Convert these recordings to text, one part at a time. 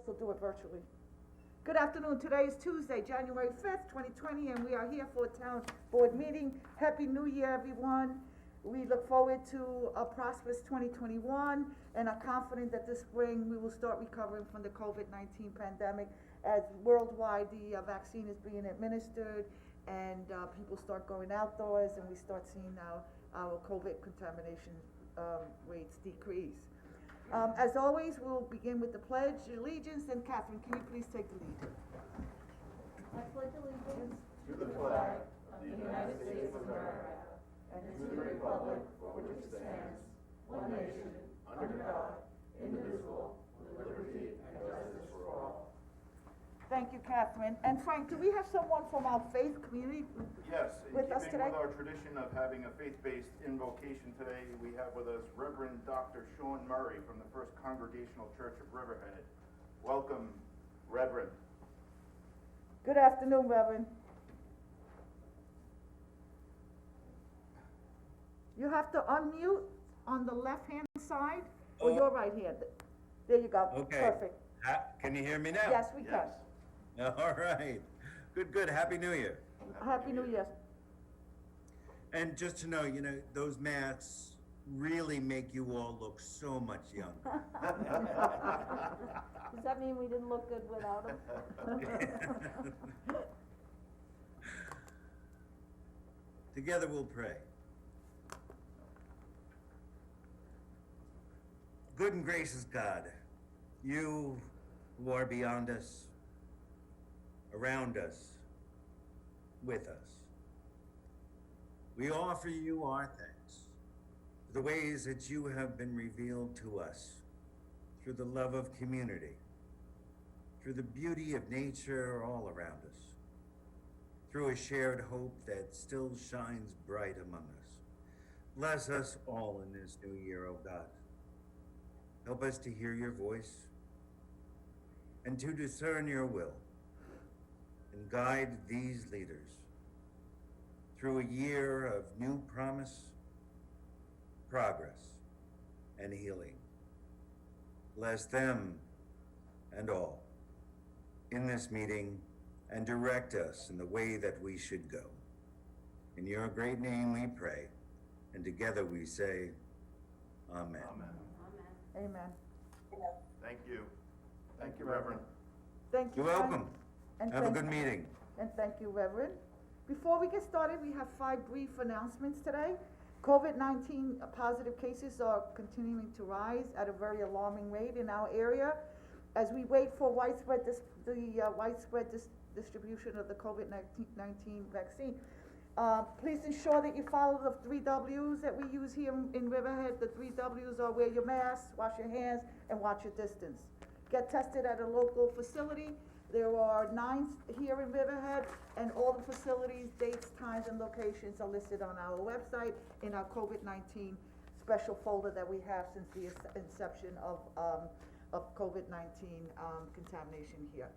so do it virtually. Good afternoon, today is Tuesday, January 5th, 2020, and we are here for a town board meeting. Happy New Year, everyone. We look forward to a prosperous 2021 and are confident that this spring we will start recovering from the COVID-19 pandemic as worldwide the vaccine is being administered and people start going outdoors and we start seeing our COVID contamination rates decrease. As always, we'll begin with the pledge of allegiance, and Catherine, can you please take the lead? I pledge allegiance to the flag of the United States of America and to the republic for which it stands, one nation, under God, indivisible, with liberty and justice for all. Thank you, Catherine. And Frank, do we have someone from our faith community Yes, in with us keeping today? with our tradition of having a faith-based invocation today, we have with us Reverend Dr. Sean Murray from the First Congregational Church of Riverhead. Welcome, Reverend. Good afternoon, Reverend. You have to unmute on the left-hand side or your right hand. There you go. Okay. Perfect. Can you hear me now? Yes, we can. Yes. All right. Good. Happy New Year. Happy New Year. And just to know, those masks really make you all look so much younger. Does that mean we didn't look good without them? Together we'll pray. Good and gracious God, you who are beyond us, around us, with us, we offer you our thanks for the ways that you have been revealed to us through the love of community, through the beauty of nature all around us, through a shared hope that still shines bright among us. Bless us all in this new year, O God. Help us to hear your voice and to discern your will and guide these leaders through a year of new promise, progress, and healing. Bless them and all in this meeting and direct us in the way that we should go. In your great name we pray, and together we say, Amen. Amen. Amen. Thank you. Thank you, Reverend. Thank you. You're Frank. welcome. And Have a thank- good meeting. And thank you, Reverend. Before we get started, we have 5 brief announcements today. COVID-19 positive cases are continuing to rise at a very alarming rate in our area. As we wait for widespread distribution of the COVID-19 vaccine, please ensure that you follow the 3 W's that we use here in Riverhead. The 3 W's are wear your mask, wash your hands, and watch your distance. Get tested at a local facility. There are 9 here in Riverhead, and all the facilities, dates, times, and locations are listed on our website in our COVID-19 special folder that we have since the inception of COVID-19 contamination here.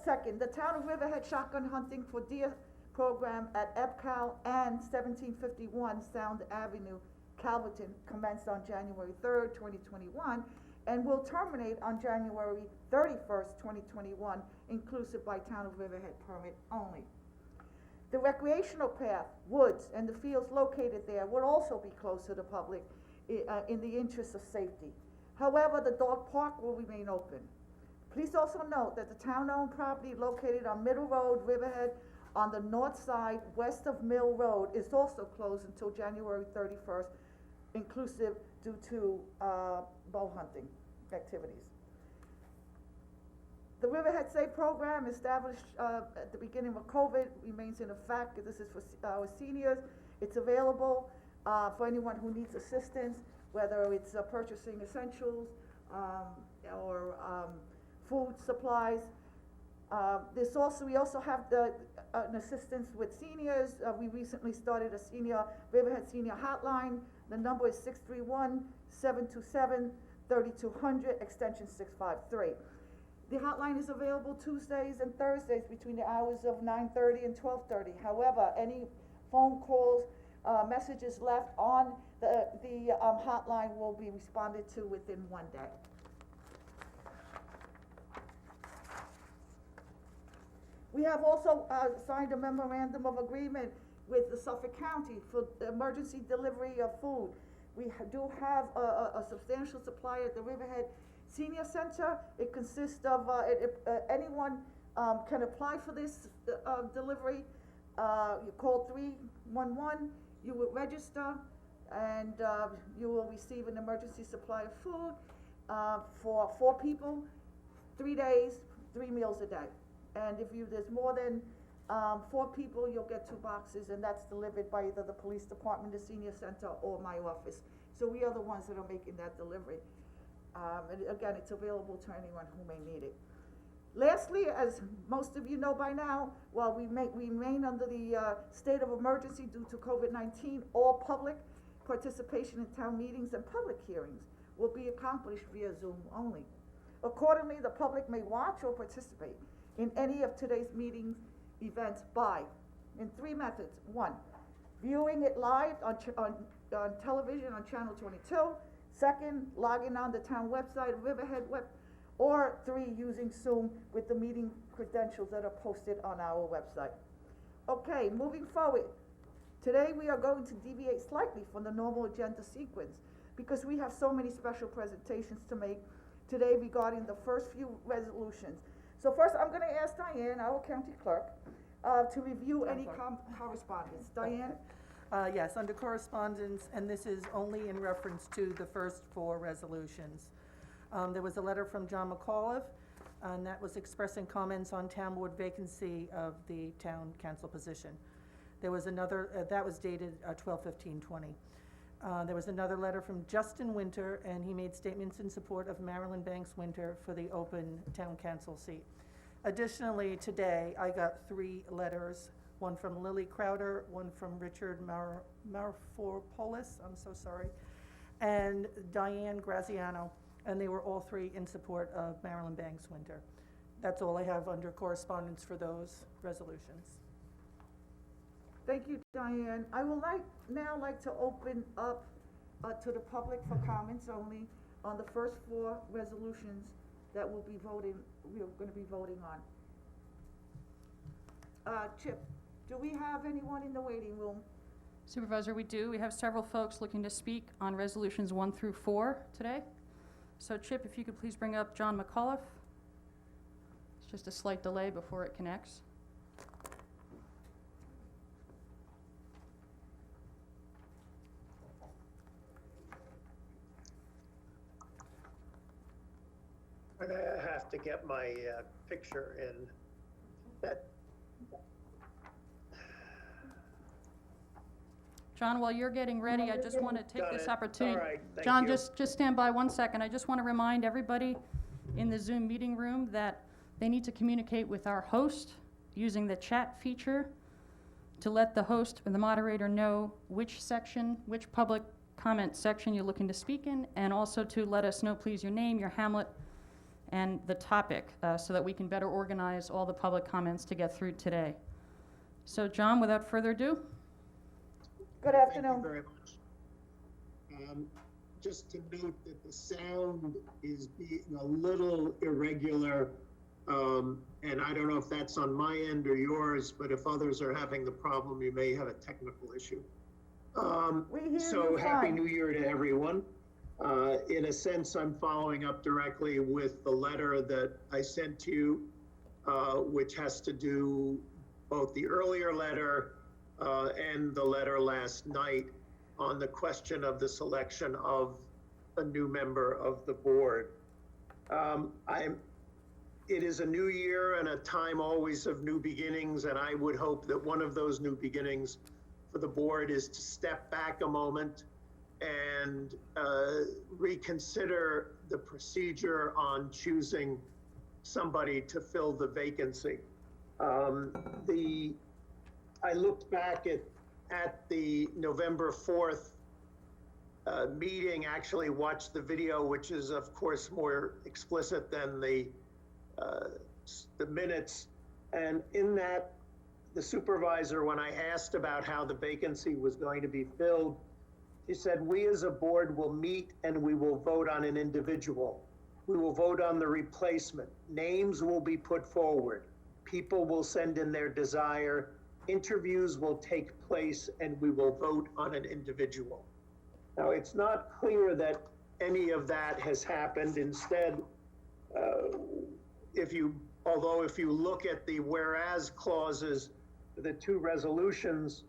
Second, the Town of Riverhead Shotgun Hunting for Deer program at EPCAL and 1751 Sound Avenue, Calverton, commenced on January 3rd, 2021, and will terminate on January 31st, 2021, inclusive by Town of Riverhead permit only. The recreational path, woods, and the fields located there would also be closed to the public in the interest of safety. However, the dog park will remain open. Please also note that the town-owned property located on Middle Road, Riverhead, on the north side, west of Mill Road, is also closed until January 31st, inclusive due to bow hunting activities. The Riverhead Safe program, established at the beginning of COVID, remains in effect. This is for our seniors. It's available for anyone who needs assistance, whether it's purchasing essentials or food supplies. We also have an assistance with seniors. We recently started a Riverhead Senior Hotline. The number is 631-727-3200, extension 653. The hotline is available Tuesdays and Thursdays between the hours of 9:30 and 12:30. However, any phone calls, messages left on the hotline will be responded to within 1 day. We have also signed a memorandum of agreement with the Suffolk County for emergency delivery of food. We do have a substantial supply at the Riverhead Senior Center. It consists of, anyone can apply for this delivery. You call 311, you will register, and you will receive an emergency supply of food for 4 people, 3 days, 3 meals a day. And if there's more than 4 people, you'll get 2 boxes, and that's delivered by either the police department, the senior center, or my office. So we are the ones that are making that delivery. And again, it's available to anyone who may need it. Lastly, as most of you know by now, while we remain under the state of emergency due to COVID-19, all public participation in town meetings and public hearings will be accomplished via Zoom only. Accordingly, the public may watch or participate in any of today's meetings events in 3 methods. 1, viewing it live on television on channel 22. 2nd, logging on the town website, Riverhead web, or 3, using Zoom with the meeting credentials that are posted on our website. Okay, moving forward. Today we are going to deviate slightly from the normal agenda sequence because we have so many special presentations to make today regarding the first few resolutions. So first, I'm gonna ask Diane, our county clerk, to review any correspondence. Diane? Yes, under correspondence, and this is only in reference to the first 4 resolutions. There was a letter from John McAuliffe, and that was expressing comments on town board vacancy of the town council position. There was another, that was dated 12/15/20. There was another letter from Justin Winter, and he made statements in support of Marilyn Banks Winter for the open town council seat. Additionally, today, I got 3 letters, one from Lily Crowder, one from Richard Marforopoulos, I'm so sorry, and Diane Graziano, and they were all 3 in support of Marilyn Banks Winter. That's all I have under correspondence for those resolutions. Thank you, Diane. I would now like to open up to the public for comments only on the first 4 resolutions that we're gonna be voting on. Chip, do we have anyone in the waiting room? Supervisor, we do. We have several folks looking to speak on resolutions 1 through 4 today. So Chip, if you could please bring up John McAuliffe. It's just a slight delay before it connects. I have to get my picture in. John, while you're getting ready, I just want to take this opportunity. All right, thank John, you. just stand by 1 second. I just want to remind everybody in the Zoom meeting room that they need to communicate with our host using the chat feature to let the host or the moderator know which section, which public comment section you're looking to speak in, and also to let us know, please, your name, your hamlet, and the topic, so that we can better organize all the public comments to get through today. So John, without further ado. Good afternoon. Thank you very much. Just to note that the sound is being a little irregular, and I don't know if that's on my end or yours, but if others are having the problem, you may have a technical issue. We hear So you Happy fine. New Year to everyone. In a sense, I'm following up directly with the letter that I sent to you, which has to do both the earlier letter and the letter last night on the question of the selection of a new member of the board. It is a new year and a time always of new beginnings, and I would hope that one of those new beginnings for the board is to step back a moment and reconsider the procedure on choosing somebody to fill the vacancy. I looked back at the November 4th meeting, actually watched the video, which is of course more explicit than the minutes. And in that, the supervisor, when I asked about how the vacancy was going to be filled, he said, we as a board will meet and we will vote on an individual. We will vote on the replacement. Names will be put forward. people will send in their desire, interviews will take place, and we will vote on an individual. Now, it's not clear that any of that has happened. Instead, if you look at the whereas clauses, the two resolutions,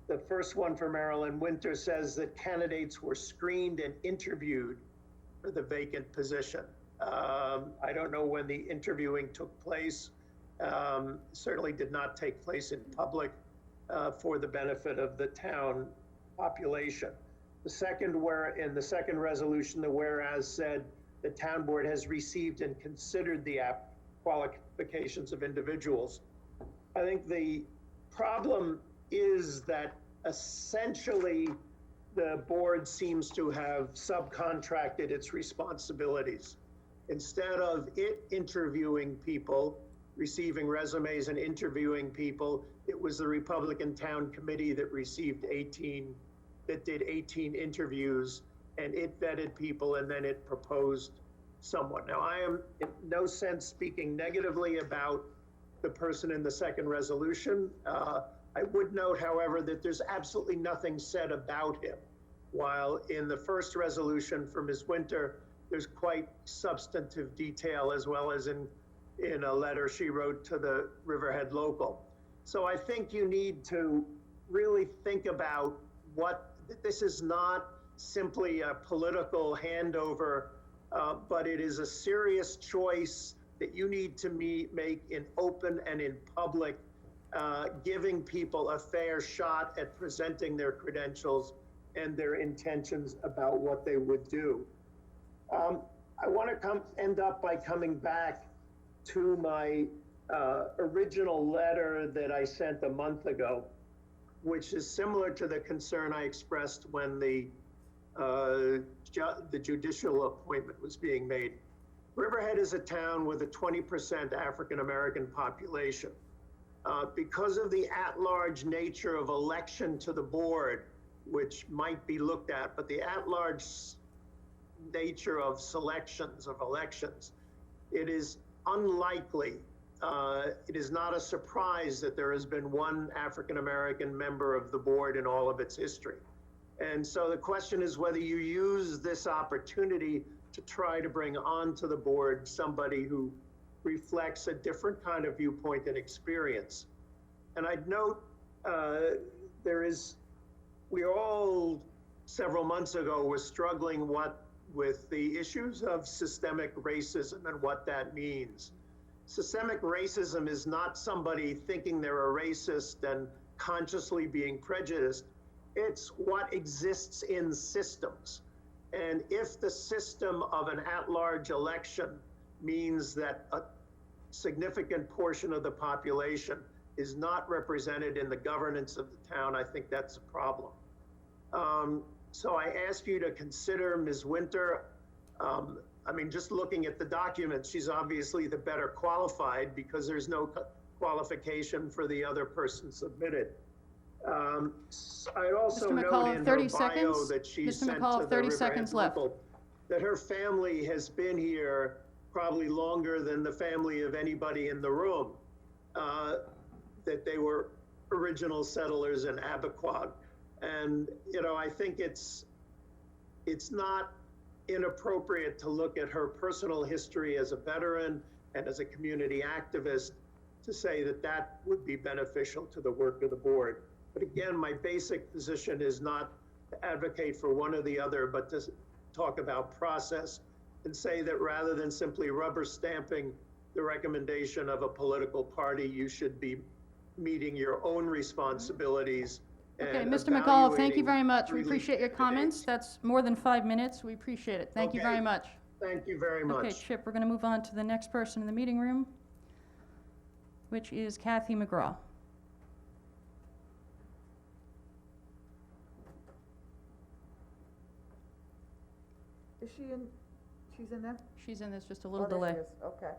the first one for Marilyn Winter says that candidates were screened and interviewed for the vacant position. I don't know when the interviewing took place. Certainly did not take place in public for the benefit of the town population. In the second resolution, the whereas said the town board has received and considered the qualifications of individuals. I think the problem is that essentially the board seems to have subcontracted its responsibilities. Instead of it interviewing people, receiving resumes and interviewing people, it was the Republican Town Committee that did 18 interviews, and it vetted people, and then it proposed someone. Now, I am in no sense speaking negatively about the person in the second resolution. I would note, however, that there's absolutely nothing said about him. While in the first resolution for Ms. Winter, there's quite substantive detail, as well as in a letter she wrote to the Riverhead Local. So I think you need to really think about this is not simply a political handover, but it is a serious choice that you need to make in open and in public, giving people a fair shot at presenting their credentials and their intentions about what they would do. I want to end up by coming back to my original letter that I sent a month ago, which is similar to the concern I expressed when the judicial appointment was being made. Riverhead is a town with a 20% African-American population. Because of the at-large nature of election to the board, which might be looked at, but the at-large nature of elections, it is unlikely, it is not a surprise that there has been one African-American member of the board in all of its history. And so the question is whether you use this opportunity to try to bring onto the board somebody who reflects a different kind of viewpoint and experience. And I'd note we all several months ago were struggling with the issues of systemic racism and what that means. Systemic racism is not somebody thinking they're a racist and consciously being prejudiced. It's what exists in systems. And if the system of an at-large election means that a significant portion of the population is not represented in the governance of the town, I think that's a problem. So I ask you to consider Ms. Winter. Just looking at the documents, she's obviously the better qualified because there's no qualification for the other person submitted. I'd also Mr. note McCullough, in 30 her bio seconds. that she Mr. sent McCullough, to the 30 Riverhead seconds left. Local that her family has been here probably longer than the family of anybody in the room, that they were original settlers in Abequogue. And, I think it's not inappropriate to look at her personal history as a veteran and as a community activist to say that that would be beneficial to the work of the board. But again, my basic position is not to advocate for one or the other, but to talk about process and say that rather than simply rubber stamping the recommendation of a political party, you should be meeting your own responsibilities. Okay, and Mr. McCullough, thank you evaluating very much. We really appreciate your comments. That's more than 5 minutes. We appreciate it. Thank you very Okay. much. Thank you very much. Okay, Chip, we're going to move on to the next person in the meeting room, which is Kathy McGraw. Is she in, she's in there? She's in, there's just a little Oh, there delay. she is. Okay.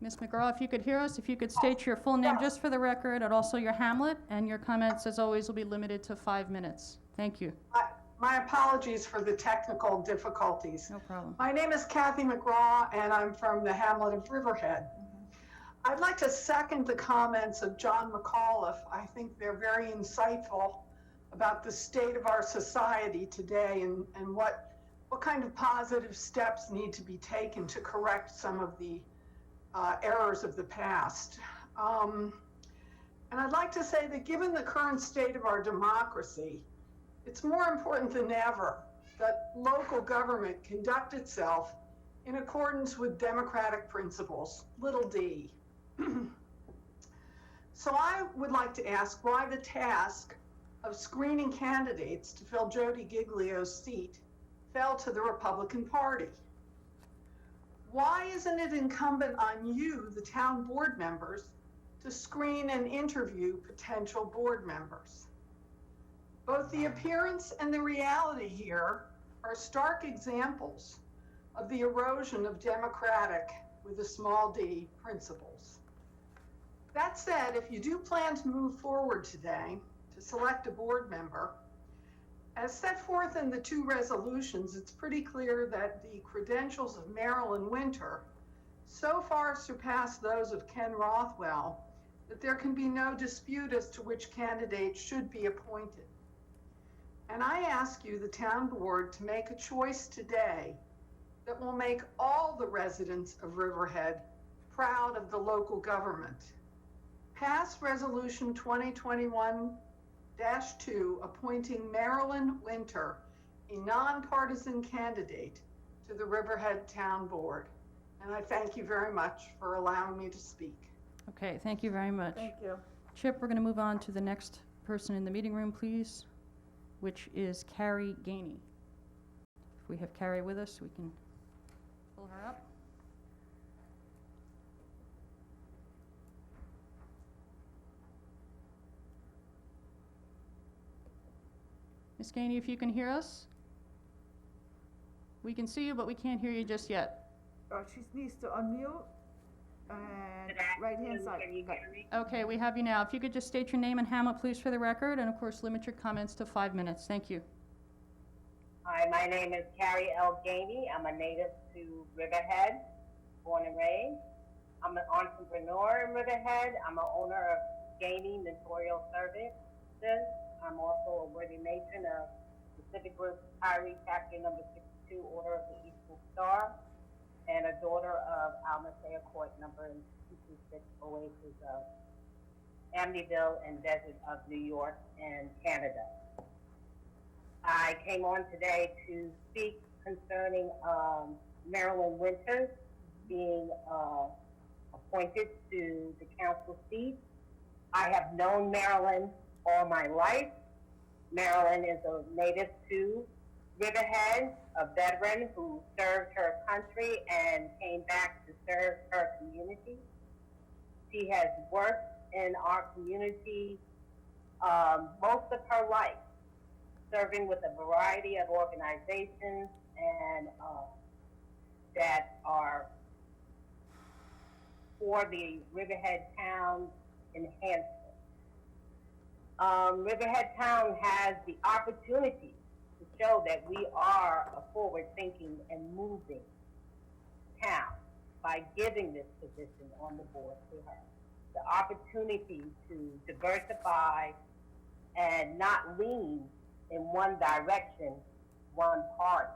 Ms. McGraw, if you could hear us, if you could state your full name just for the record, and also your hamlet, and your comments, as always, will be limited to 5 minutes. Thank you. My apologies for the technical difficulties. No problem. My name is Kathy McGraw, and I'm from the hamlet of Riverhead. I'd like to second the comments of John McAuliffe. I think they're very insightful about the state of our society today and what kind of positive steps need to be taken to correct some of the errors of the past. And I'd like to say that given the current state of our democracy, it's more important than ever that local government conduct itself in accordance with democratic principles, little d. So I would like to ask why the task of screening candidates to fill Jody Giglio's seat fell to the Republican Party. Why isn't it incumbent on you, the town board members, to screen and interview potential board members? Both the appearance and the reality here are stark examples of the erosion of democratic, with a small d, principles. That said, if you do plan to move forward today to select a board member, as set forth in the two resolutions, it's pretty clear that the credentials of Marilyn Winter so far surpass those of Ken Rothwell that there can be no dispute as to which candidate should be appointed. And I ask you, the town board, to make a choice today that will make all the residents of Riverhead proud of the local government. Pass Resolution 2021-2 appointing Marilyn Winter, a nonpartisan candidate, to the Riverhead Town Board. And I thank you very much for allowing me to speak. Okay, thank you very much. Thank you. Chip, we're going to move on to the next person in the meeting room, please, which is Carrie Gainey. If we have Carrie with us, we can pull her up. Ms. Gainey, if you can hear us? We can see you, but we can't hear you just yet. She needs to unmute and right-hand side. Can you hear me? Okay, we have you now. If you could just state your name and hamlet, please, for the record, and of course, limit your comments to 5 minutes. Thank you. Hi, my name is Carrie L. Gainey. I'm a native to Riverhead, born and raised. I'm an entrepreneur in Riverhead. I'm an owner of Gainey Notarial Services. I'm also a worthy matron of Pacific Group Kyrie Chapter number 62, Order of the Eastern Star, and a daughter of Almasea Court number 226, Oasis of Amityville and Desert of New York and Canada. I came on today to speak concerning Marilyn Winters being appointed to the council seat. I have known Marilyn all my life. Marilyn is a native to Riverhead, a veteran who served her country and came back to serve her community. She has worked in our community most of her life, serving with a variety of organizations and that are for the Riverhead Town enhancement. Riverhead Town has the opportunity to show that we are a forward-thinking and moving town by giving this position on the board to her. The opportunity to diversify and not lean in one direction, one party,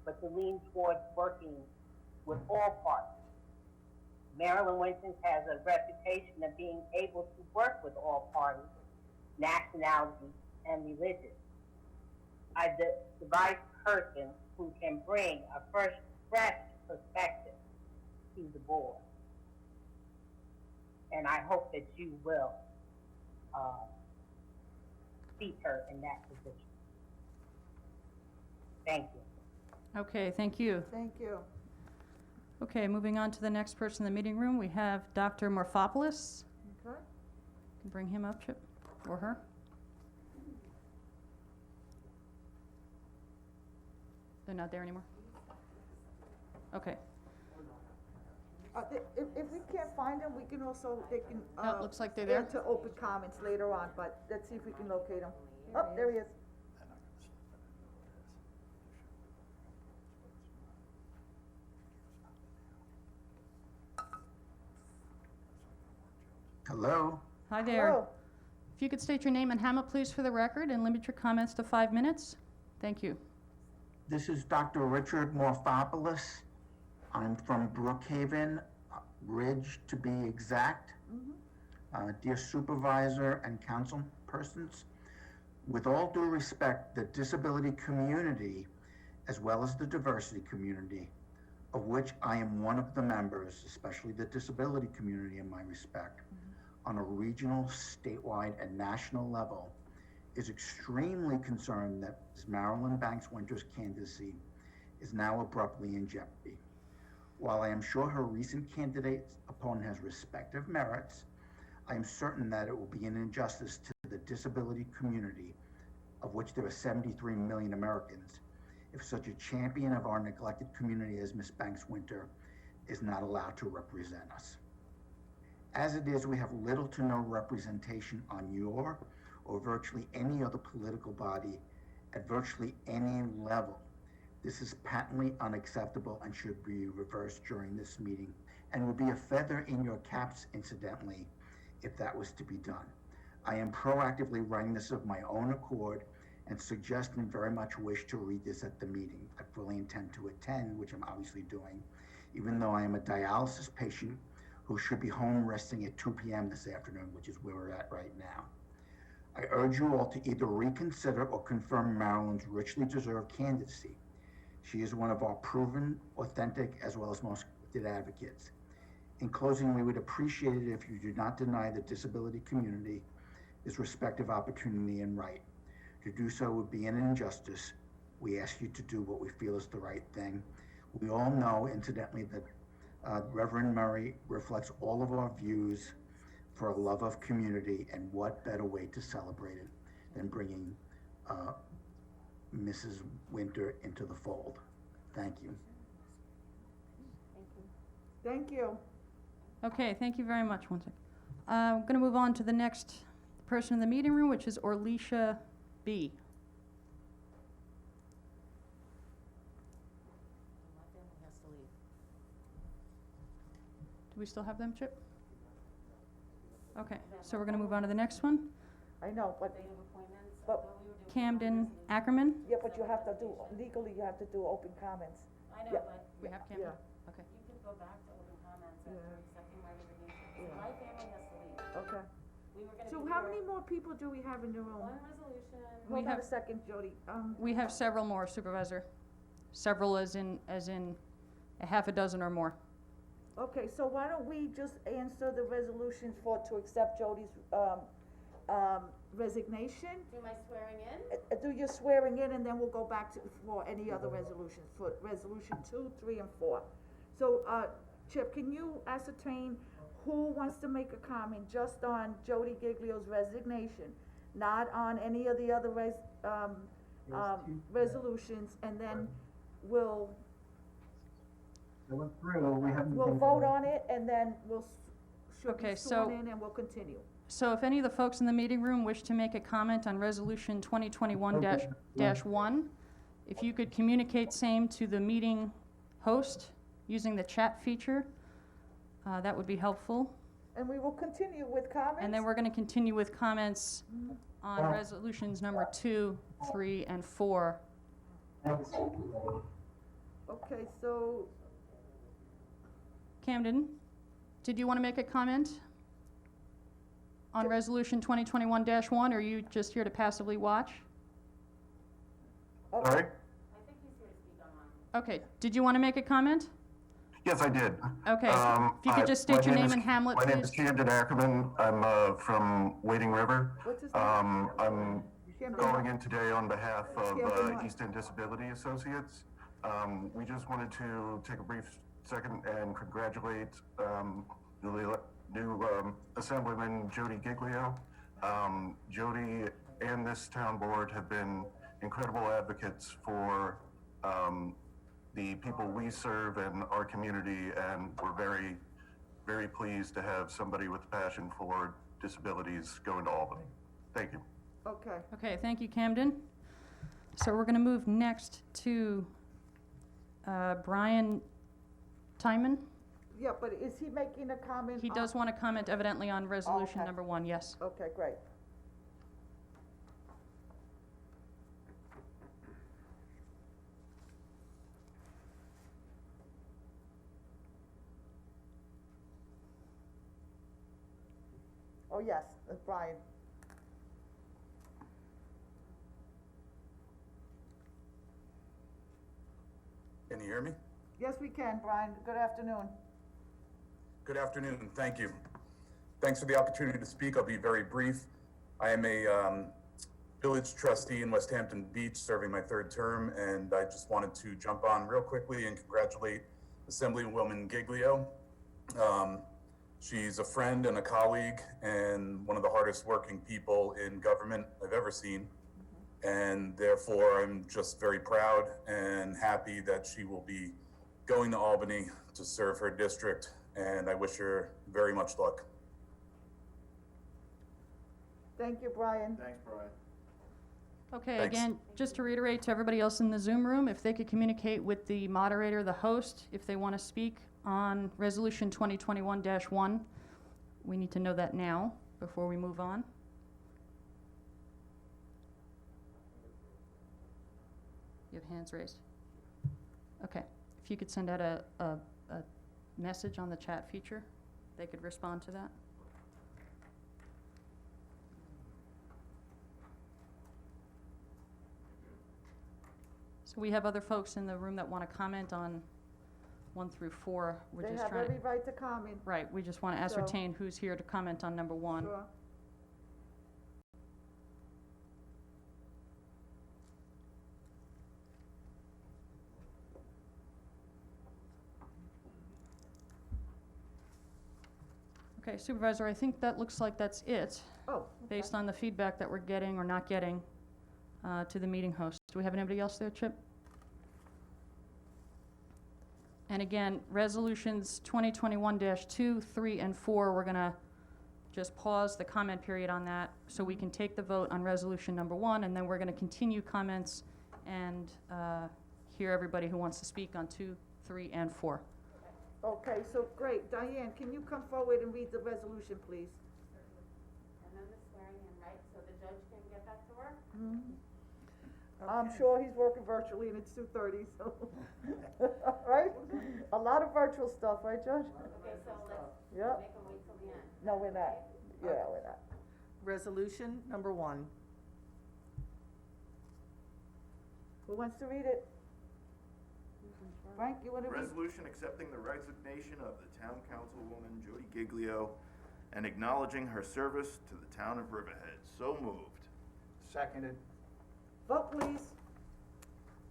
but to lean towards working with all parties. Marilyn Winters has a reputation of being able to work with all parties, nationalities, and religions. The vice person who can bring a fresh perspective to the board. And I hope that you will seat her in that position. Thank you. Okay, thank you. Thank you. Okay, moving on to the next person in the meeting room, we have Dr. Morphopoulos. Okay. Can bring him up, Chip, or her. They're not there anymore? Okay. If we can't find them, we can also, they can, No, it looks like they're there. add to open comments later on, but let's see if we can locate them. Oh, there he is. Hello? Hi there. Hello. If you could state your name and Hamlet, please, for the record, and limit your comments to 5 minutes. Thank you. This is Dr. Richard Morphopoulos. I'm from Brookhaven Ridge, to be exact. Dear Supervisor and council persons, with all due respect, the disability community, as well as the diversity community, of which I am one of the members, especially the disability community in my respect, on a regional, statewide, and national level, is extremely concerned that Ms. Marilyn Banks Winter's candidacy is now abruptly in jeopardy. While I am sure her recent candidate's opponent has respective merits, I am certain that it will be an injustice to the disability community, of which there are 73 million Americans, if such a champion of our neglected community as Ms. Banks Winter is not allowed to represent us. As it is, we have little to no representation on your or virtually any other political body at virtually any level. This is patently unacceptable and should be reversed during this meeting, and would be a feather in your caps, incidentally, if that was to be done. I am proactively writing this of my own accord and suggest and very much wish to read this at the meeting. I fully intend to attend, which I'm obviously doing, even though I am a dialysis patient who should be home resting at 2 p.m. this afternoon, which is where we're at right now. I urge you all to either reconsider or confirm Marilyn's richly deserved candidacy. She is one of our proven, authentic, as well as most gifted advocates. In closing, we would appreciate it if you do not deny the disability community this respective opportunity and right. To do so would be an injustice. We ask you to do what we feel is the right thing. We all know, incidentally, that Reverend Murray reflects all of our views for a love of community, and what better way to celebrate it than bringing Mrs. Winter into the fold. Thank you. Thank you. Okay, thank you very much. One second. I'm going to move on to the next person in the meeting room, which is Orlisha B. Do we still have them, Chip? Okay, so we're going to move on to the next one. I know, but, Camden Ackerman. yeah, but you have to do, legally, you have to do open comments. I know, Yeah. but We have Camden? Yeah. Okay. you could go back to open comments after Yeah. accepting my resignation. So Yeah. my family has to leave. Okay. We were gonna So be how here many more people do we have in the room? one resolution. We Hold on have- a second, Jody. We have several more, Supervisor. Several as in a half a dozen or more. Okay, so why don't we just answer the resolution to accept Jody's, resignation? Do my swearing in? Do your swearing in, and then we'll go back for any other resolutions, for resolution 2, 3, and 4. So, Chip, can you ascertain who wants to make a comment just on Jody Giglio's resignation? Not on any of the other resolutions, and then we'll vote on it, and then she'll Okay, be so- sworn in, and we'll continue. So if any of the folks in the meeting room wish to make a comment on Resolution 2021-1, if you could communicate same to the meeting host using the chat feature, that would be helpful. And we will continue with comments? And then we're going to continue with comments on resolutions number 2, 3, and 4. Okay, so, Camden, did you want to make a comment on Resolution 2021-1, or are you just here to passively watch? okay, Sorry? I think he's here to speak on mine. Okay, did you want to make a comment? Yes, I did. Okay, if you could just state your name and Hamlet, My name is please. Camden Ackerman. I'm from Wading River. what's his name? I'm Camden. calling in today on behalf of Camden what? East End Disability Associates. We just wanted to take a brief second and congratulate new Assemblyman Jody Giglio. Jody and this town board have been incredible advocates for the people we serve in our community, and we're very, very pleased to have somebody with passion for disabilities go into Albany. Thank you. Okay, Okay, thank you, Camden. So we're going to move next to Brian Timon. Yeah, but is he making a comment? He does want to comment evidently on resolution okay. number 1, yes. Okay, great. Oh, yes, Brian. Can you hear me? Yes, we can, Brian. Good afternoon. Good afternoon, thank you. Thanks for the opportunity to speak. I'll be very brief. I am a village trustee in West Hampton Beach, serving my 3rd term, and I just wanted to jump on real quickly and congratulate Assemblywoman Giglio. She's a friend and a colleague and one of the hardest working people in government I've ever seen. And therefore, I'm just very proud and happy that she will be going to Albany to serve her district, and I wish her very much luck. Thank you, Brian. Thanks, Brian. Okay, Thanks. again, just to reiterate to everybody else in the Zoom room, if they could communicate with the moderator, the host, if they want to speak on Resolution 2021-1, we need to know that now before we move on. You have hands raised. Okay, if you could send out a message on the chat feature, they could respond to that. So we have other folks in the room that want to comment on 1 through 4. We're They just have trying every to, right to comment. right, we just want to So- ascertain who's here to comment on number 1. Sure. Okay, Supervisor, I think that looks like that's it, Oh, based on the feedback that we're getting or not getting to the meeting host. Do we have anybody else there, Chip? And again, resolutions 2021-2, 3, and 4, we're gonna just pause the comment period on that so we can take the vote on resolution number 1, and then we're gonna continue comments and hear everybody who wants to speak on 2, 3, and 4. okay, so great. Diane, can you come forward and read the resolution, please? And then the swearing in, right, so the judge can get back to work? I'm sure he's working virtually and it's 2:30, so, right? A lot of virtual stuff, right, Judge? Okay, so let's Yep. make him wait till the end. No, we're not. Yeah, we're not. Resolution number 1. Who wants to read it? Frank, you wanna read? Resolution accepting the resignation of the town councilwoman Jody Giglio and acknowledging her service to the town of Riverhead. So moved. Seconded. Vote, please.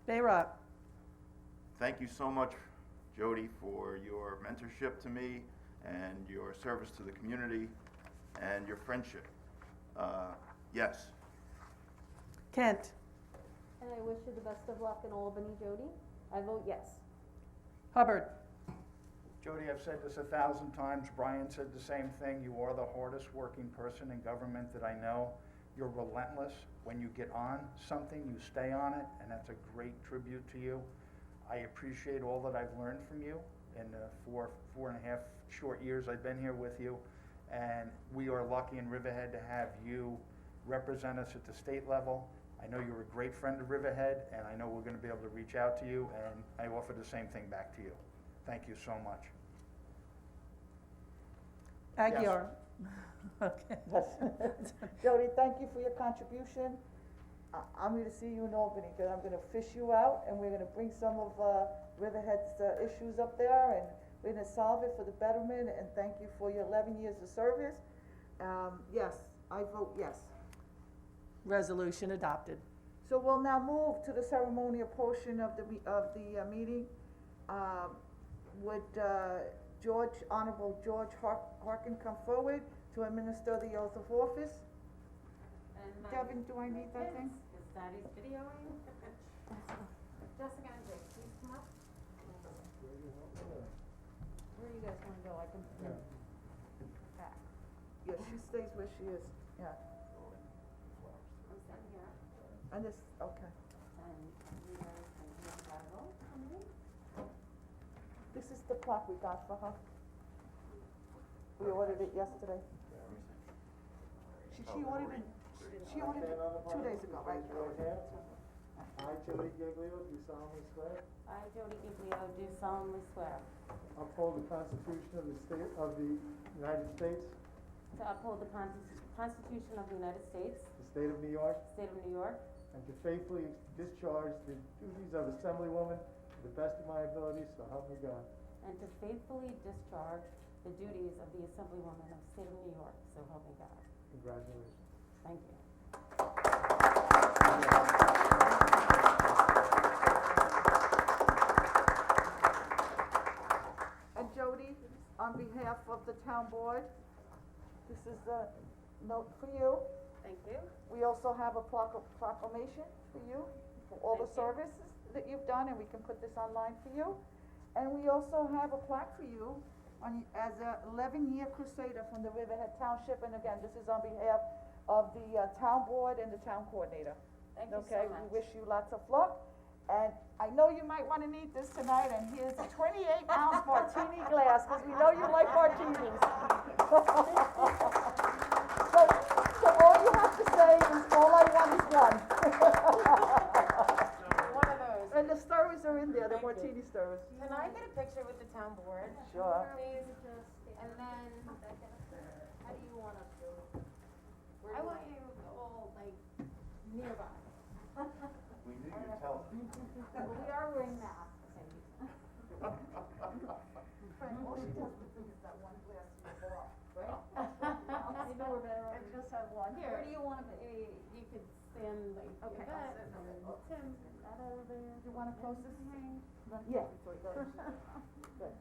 Bayrock. Thank you so much, Jody, for your mentorship to me and your service to the community and your friendship. Yes. Kent. And I wish you the best of luck in Albany, Jody. I vote yes. Hubbard. Jody, I've said this 1,000 times, Brian said the same thing, you are the hardest working person in government that I know. You're relentless. When you get on something, you stay on it, and that's a great tribute to you. I appreciate all that I've learned from you in the four and a half short years I've been here with you. And we are lucky in Riverhead to have you represent us at the state level. I know you're a great friend of Riverhead, and I know we're gonna be able to reach out to you, and I offer the same thing back to you. Thank you so much. Aguirre. Okay. Yes. Jody, thank you for your contribution. I'm gonna see you in Albany, because I'm gonna fish you out, and we're gonna bring some of, Riverhead's, issues up there, and we're gonna solve it for the betterment, and thank you for your 11 years of service. Yes, I vote yes. Resolution adopted. So we'll now move to the ceremonial portion of the meeting. Would, Honorable George Harkin come forward to administer the oath of office? And my Devin, do I need that thing? Because Daddy's videoing. Jessica and Jake, please come up. Where you guys wanna go? I can. Back. Yeah, she stays where she is, yeah. I'm standing here. And this, okay. And you guys can do a battle for me. This is the plaque we got for her. We ordered it yesterday. She ordered it 2 days ago, right? I, Jody Giglio, do solemnly swear I, Jody Giglio, do solemnly swear uphold the Constitution of the United States, to uphold the Constitution of the United States, the state of New York, State of New York, and to faithfully discharge the duties of Assemblywoman to the best of my abilities, so help me God. and to faithfully discharge the duties of the Assemblywoman of the State of New York, so help me God. Congratulations. Thank you. And Jody, on behalf of the town board, this is a note for you. Thank you. We also have a proclamation for you, for all the Thank you. services that you've done, and we can put this online for you. And we also have a plaque for you as a 11-year crusader from the Riverhead Township, and again, this is on behalf of the town board and the town coordinator. Thank you so Okay, much. we wish you lots of luck, and I know you might wanna need this tonight, and here's a 28-ounce martini glass, cause we know you like martinis. So all you have to say is, all I want is one. One of those. And the stirrers are in there, the Thank you. martini stirrers. Can I get a picture with the town board? Sure. Please, and then, how do you want us to? I want you all like nearby. We knew you'd tell us. Well, we are wearing masks. Frank, all she does is that one glass you pour off, right? Maybe we're better off. And just have one. Where do you want to be? You could stand like Okay, your I'll back, sit and there. Tim, that over there. You wanna close this? Hang. Yeah. Good.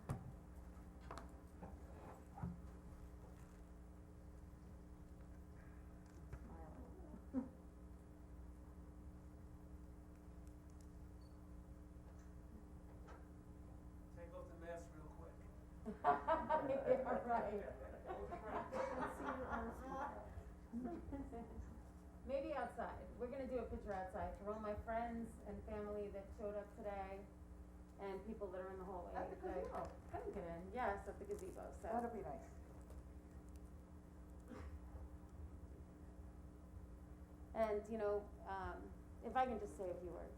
Take off the mask real quick. Yeah, right. Maybe outside. We're gonna do a picture outside for all my friends and family that showed up today, and people that are in the hallway. At the that gazebo. couldn't get in. Yes, at the gazebo, so. That'll be nice. And, you know, if I can just say a few words.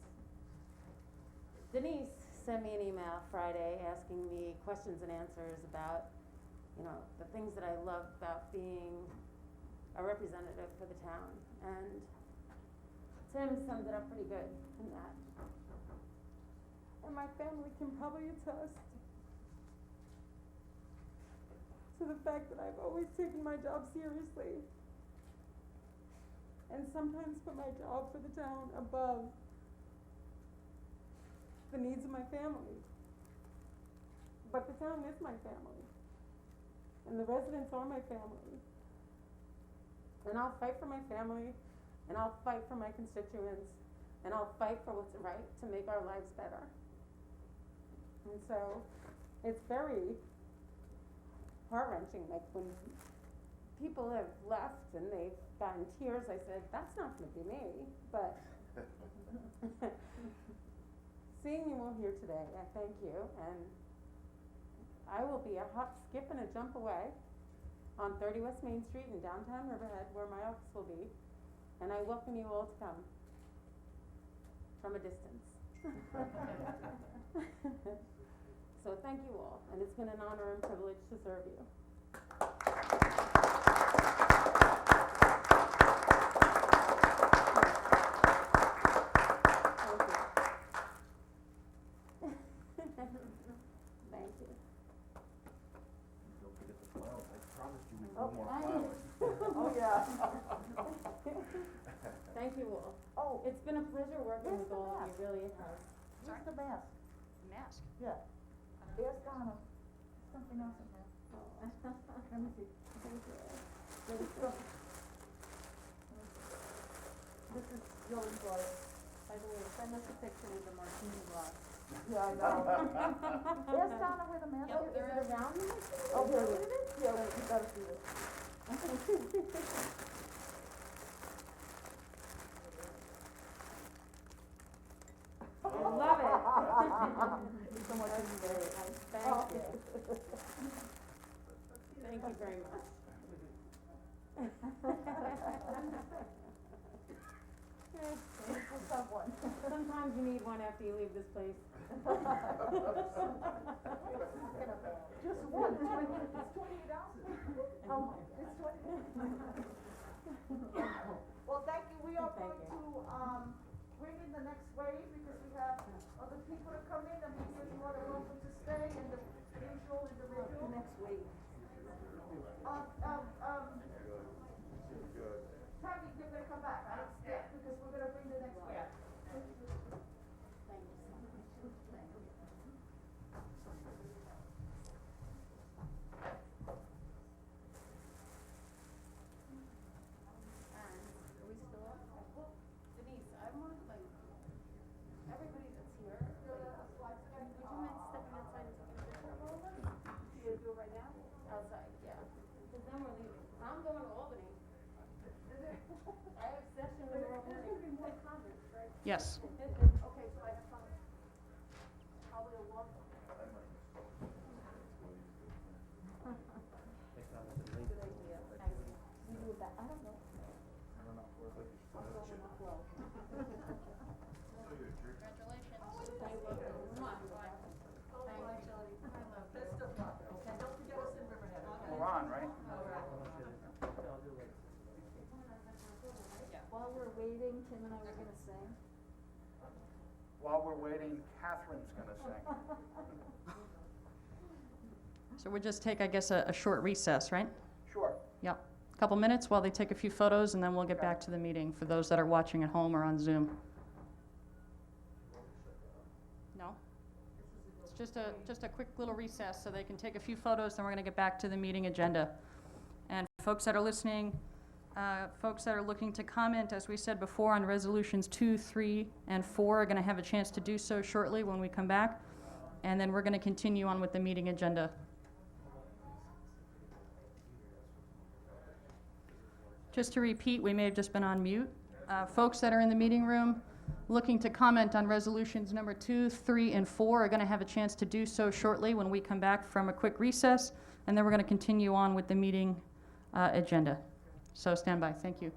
Denise sent me an email Friday asking me questions and answers about, you know, the things that I love about being a representative for the town. And Tim summed it up pretty good in that. And my family can probably attest to the fact that I've always taken my job seriously. And sometimes put my job for the town above the needs of my family. But the town is my family. And the residents are my family. And I'll fight for my family, and I'll fight for my constituents, and I'll fight for what's right to make our lives better. And so, it's very heart-wrenching, like when people have left and they've gotten tears, I said, that's not gonna be me, but seeing you all here today, I thank you, and I will be a hop, skip, and a jump away on 30 West Main Street in downtown Riverhead, where my office will be, and I welcome you all to come from a distance. So thank you all, and it's been an honor and privilege to serve you. Thank you. Don't forget the flowers. I promised you we'd Oh, do more I- flowers. Oh, yeah. Thank you all. Oh, It's been a pleasure working Where's with the all of mask? you, really it has. where's the mask? Mask. Yeah. There's Donna. Something else in there. Let me see. Thank you. This is your employer. By the way, send us a picture with the martini glass. Yeah, I know. There's Donna with a mask. Is it around the martini? Oh, here Is it that is. Yeah, wait, you gotta see this. I love it. So much That's in very there. nice. Thank you. Thank you very much. Sometimes you need one after you leave this place. Just one, it's 28 ounces. It's 20. Well, thank you, we are going to, bring in the next wave, because we have other people to come in, and we are more than welcome to stay, and the usual individual. Next wave. Tammy, you're gonna come back, right? Yeah, because we're gonna bring the next wave. Denise, I want, like, everybody that's here, like, would you mind stepping outside and taking a picture of all of us? You gonna do it right now? Outside, yeah. Because then we're leaving. I'm going to Albany. I have sessions in the There's gonna be more concerts, right? Yes. Okay, so I have fun. Probably a walk. Good idea. We do that, I don't know. We're on, right? While we're waiting, Tim and I were gonna sing. While we're waiting, Catherine's gonna sing. So we'll just take, I guess, a short recess, right? Sure. Yep. A couple minutes while they take a few photos, and then we'll get back to the meeting for those that are watching at home or on Zoom. No? It's just a quick little recess so they can take a few photos, then we're going to get back to the meeting agenda. And folks that are listening, folks that are looking to comment, as we said before, on resolutions 2, 3, and 4 are going to have a chance to do so shortly when we come back. And then we're going to continue on with the meeting agenda. Just to repeat, we may have just been on mute. Folks that are in the meeting room looking to comment on resolutions number 2, 3, and 4 are going to have a chance to do so shortly when we come back from a quick recess, and then we're going to continue on with the meeting agenda. So stand by. Thank you.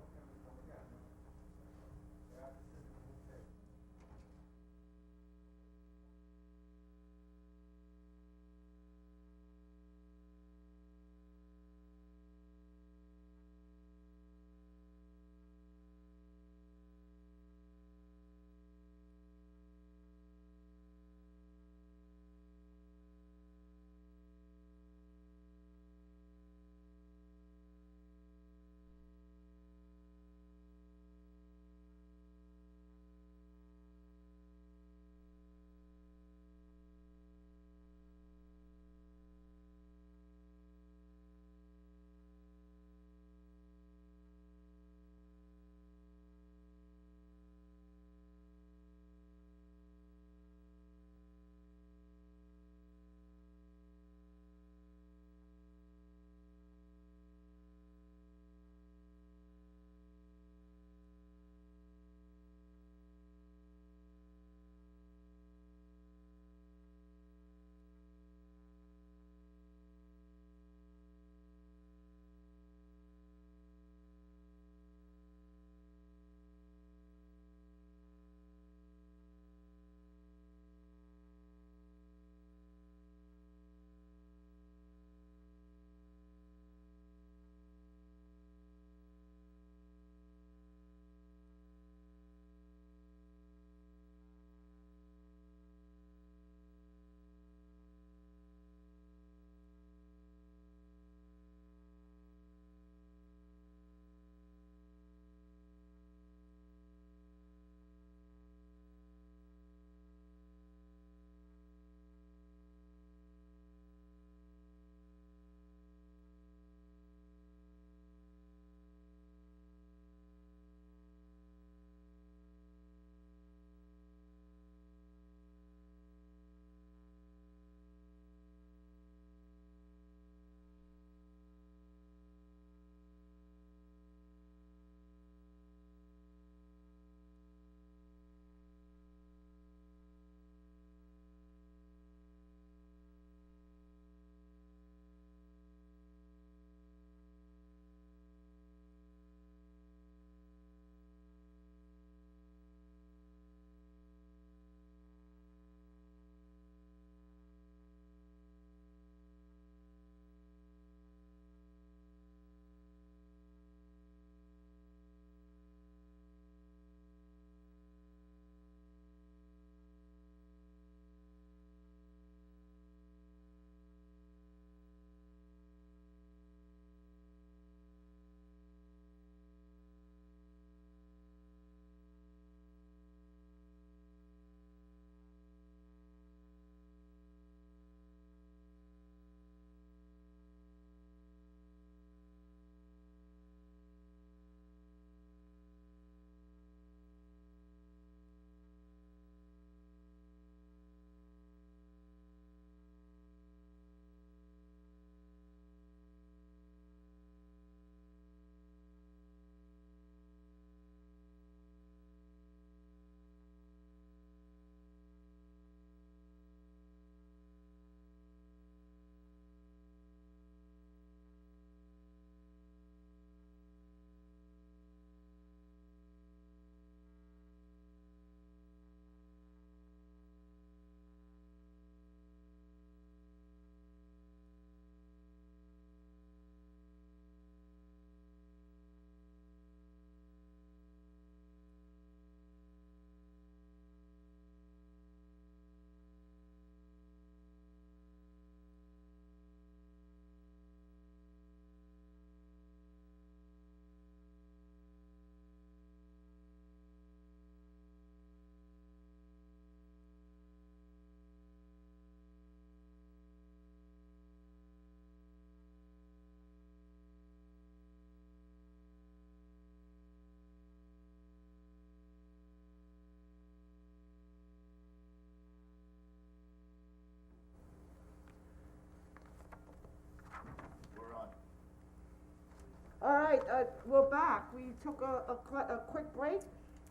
right, we're back. We took a quick break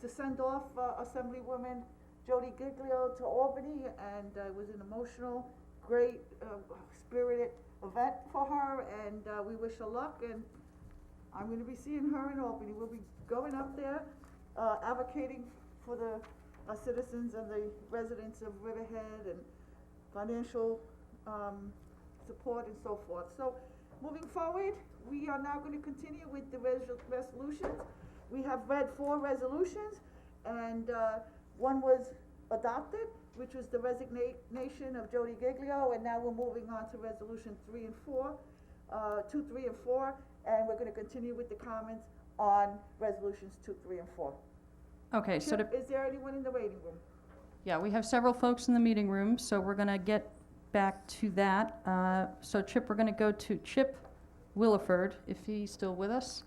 to send off Assemblywoman Jody Giglio to Albany, and it was an emotional, great, spirited event for her, and we wish her luck, and I'm gonna be seeing her in Albany. We'll be going up there, advocating for our citizens and the residents of Riverhead, and financial, support and so forth. So, moving forward, we are now gonna continue with the resolutions. We have read 4 resolutions, and, one was adopted, which was the resignation of Jody Giglio, and now we're moving on to resolution 3 and 4, 2, 3, and 4, and we're gonna continue with the comments on resolutions 2, 3, and 4. Okay, so to, Chip, is there anyone in the waiting room? yeah, we have several folks in the meeting room, so we're gonna get back to that. So Chip, we're gonna go to Chip Williford, if he's still with us.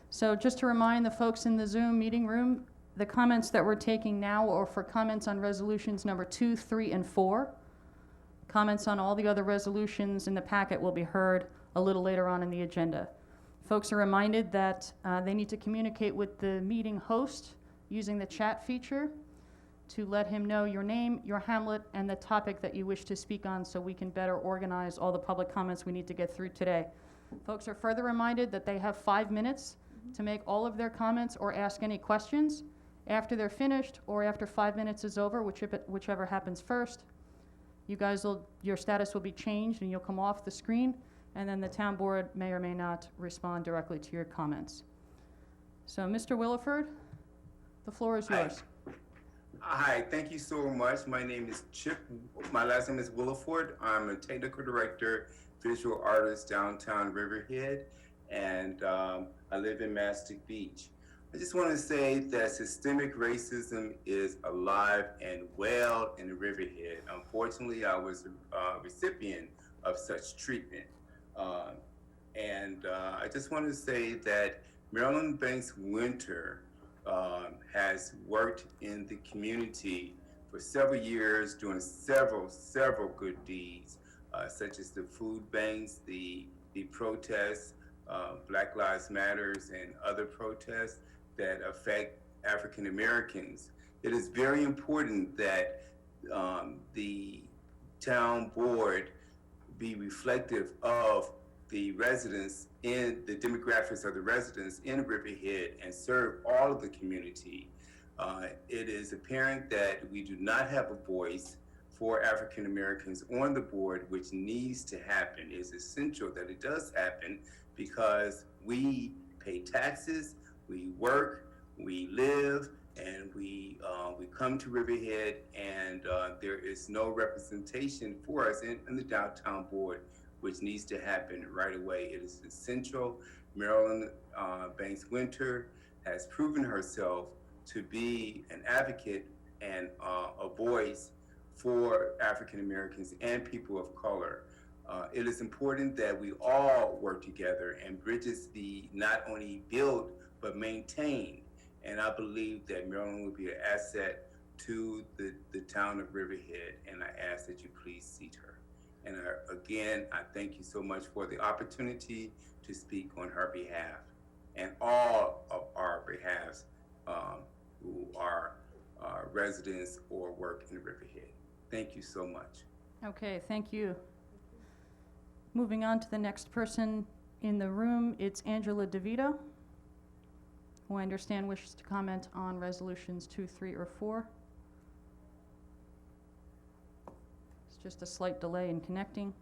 So just to remind the folks in the Zoom meeting room, the comments that we're taking now are for comments on resolutions number 2, 3, and 4. Comments on all the other resolutions in the packet will be heard a little later on in the agenda. Folks are reminded that they need to communicate with the meeting host using the chat feature to let him know your name, your hamlet, and the topic that you wish to speak on, so we can better organize all the public comments we need to get through today. Folks are further reminded that they have 5 minutes to make all of their comments or ask any questions. After they're finished, or after 5 minutes is over, whichever happens first, your status will be changed and you'll come off the screen, and then the town board may or may not respond directly to your comments. So, Mr. Williford, the floor is yours. Hi, thank you so much. My name is Chip. My last name is Williford. I'm a technical director, visual artist, downtown Riverhead, and I live in Mastic Beach. I just want to say that systemic racism is alive and well in Riverhead. Unfortunately, I was a recipient of such treatment. I just want to say that Marilyn Banks Winter has worked in the community for several years, doing several good deeds, such as the food banks, the protests, Black Lives Matters, and other protests that affect African Americans. It is very important that the town board be reflective of the residents in the demographics of the residents in Riverhead and serve all of the community. It is apparent that we do not have a voice for African Americans on the board, which needs to happen. It's essential that it does happen because we pay taxes, we work, we live, and we come to Riverhead, and there is no representation for us in the downtown board, which needs to happen right away. It is essential. Marilyn Banks Winter has proven herself to be an advocate and a voice for African Americans and people of color. It is important that we all work together and bridges be not only built, but maintained. And I believe that Marilyn will be an asset to the town of Riverhead, and I ask that you please seat her. And again, I thank you so much for the opportunity to speak on her behalf and all of our behalves who are residents or work in Riverhead. Thank you so much. Okay, thank you. Moving on to the next person in the room, it's Angela DeVito, who I understand wishes to comment on resolutions 2, 3, or 4. It's just a slight delay in connecting.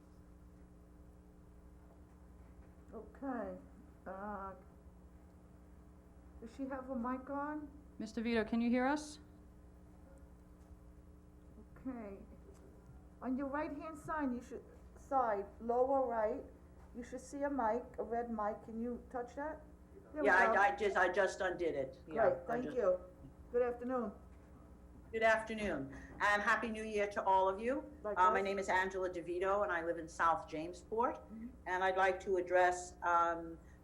Okay, does she have a mic on? Ms. DeVito, can you hear us? Okay. On your right-hand side, lower right, you should see a mic, a red mic. Can you touch that? There we Yeah, go. I just undid it. Yeah, Great, thank you. Good afternoon. Good afternoon, and Happy New Year to all of you. Likewise. My name is Angela DeVito, and I live in South Jamesport. And I'd like to address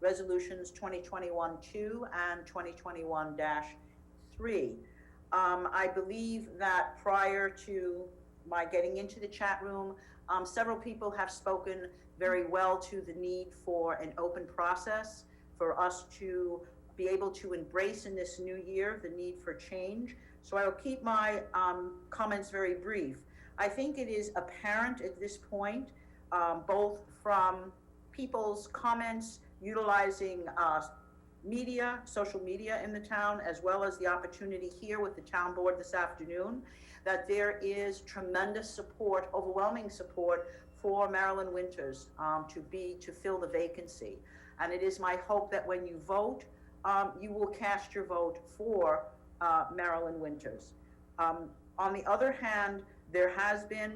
resolutions 2021-2 and 2021-3. I believe that prior to my getting into the chat room, several people have spoken very well to the need for an open process for us to be able to embrace in this new year the need for change. So I will keep my comments very brief. I think it is apparent at this point, both from people's comments utilizing media, social media in the town, as well as the opportunity here with the town board this afternoon, that there is tremendous support, overwhelming support for Marilyn Winters to fill the vacancy. And it is my hope that when you vote, you will cast your vote for Marilyn Winters. On the other hand, there has been,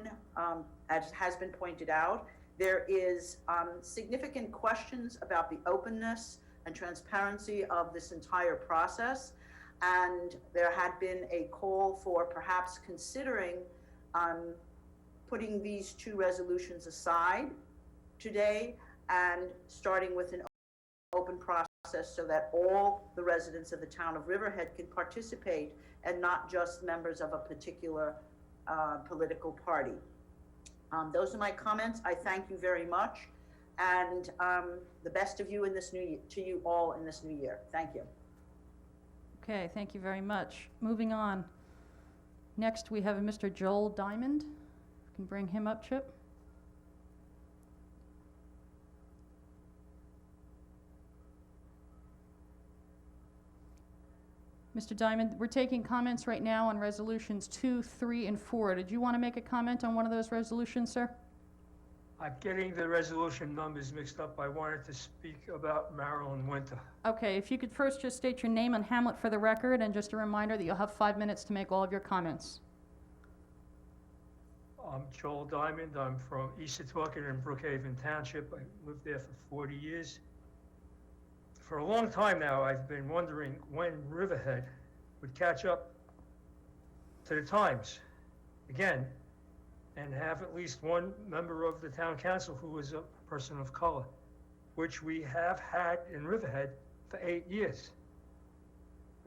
as has been pointed out, there is significant questions about the openness and transparency of this entire process. And there had been a call for perhaps considering putting these two resolutions aside today and starting with an open process so that all the residents of the town of Riverhead can participate and not just members of a particular political party. Those are my comments. I thank you very much, and the best of you in this new year, to you all in this new year. Thank you. Okay, thank you very much. Moving on. Next, we have Mr. Joel Diamond. You can bring him up, Chip. Mr. Diamond, we're taking comments right now on resolutions 2, 3, and 4. Did you want to make a comment on one of those resolutions, sir? I'm getting the resolution numbers mixed up. I wanted to speak about Marilyn Winter. Okay, if you could first just state your name and hamlet for the record, and just a reminder that you'll have 5 minutes to make all of your comments. I'm Joel Diamond. I'm from East Setauket in Brookhaven Township. I lived there for 40 years. For a long time now, I've been wondering when Riverhead would catch up to the times again and have at least one member of the town council who was a person of color, which we have had in Riverhead for 8 years.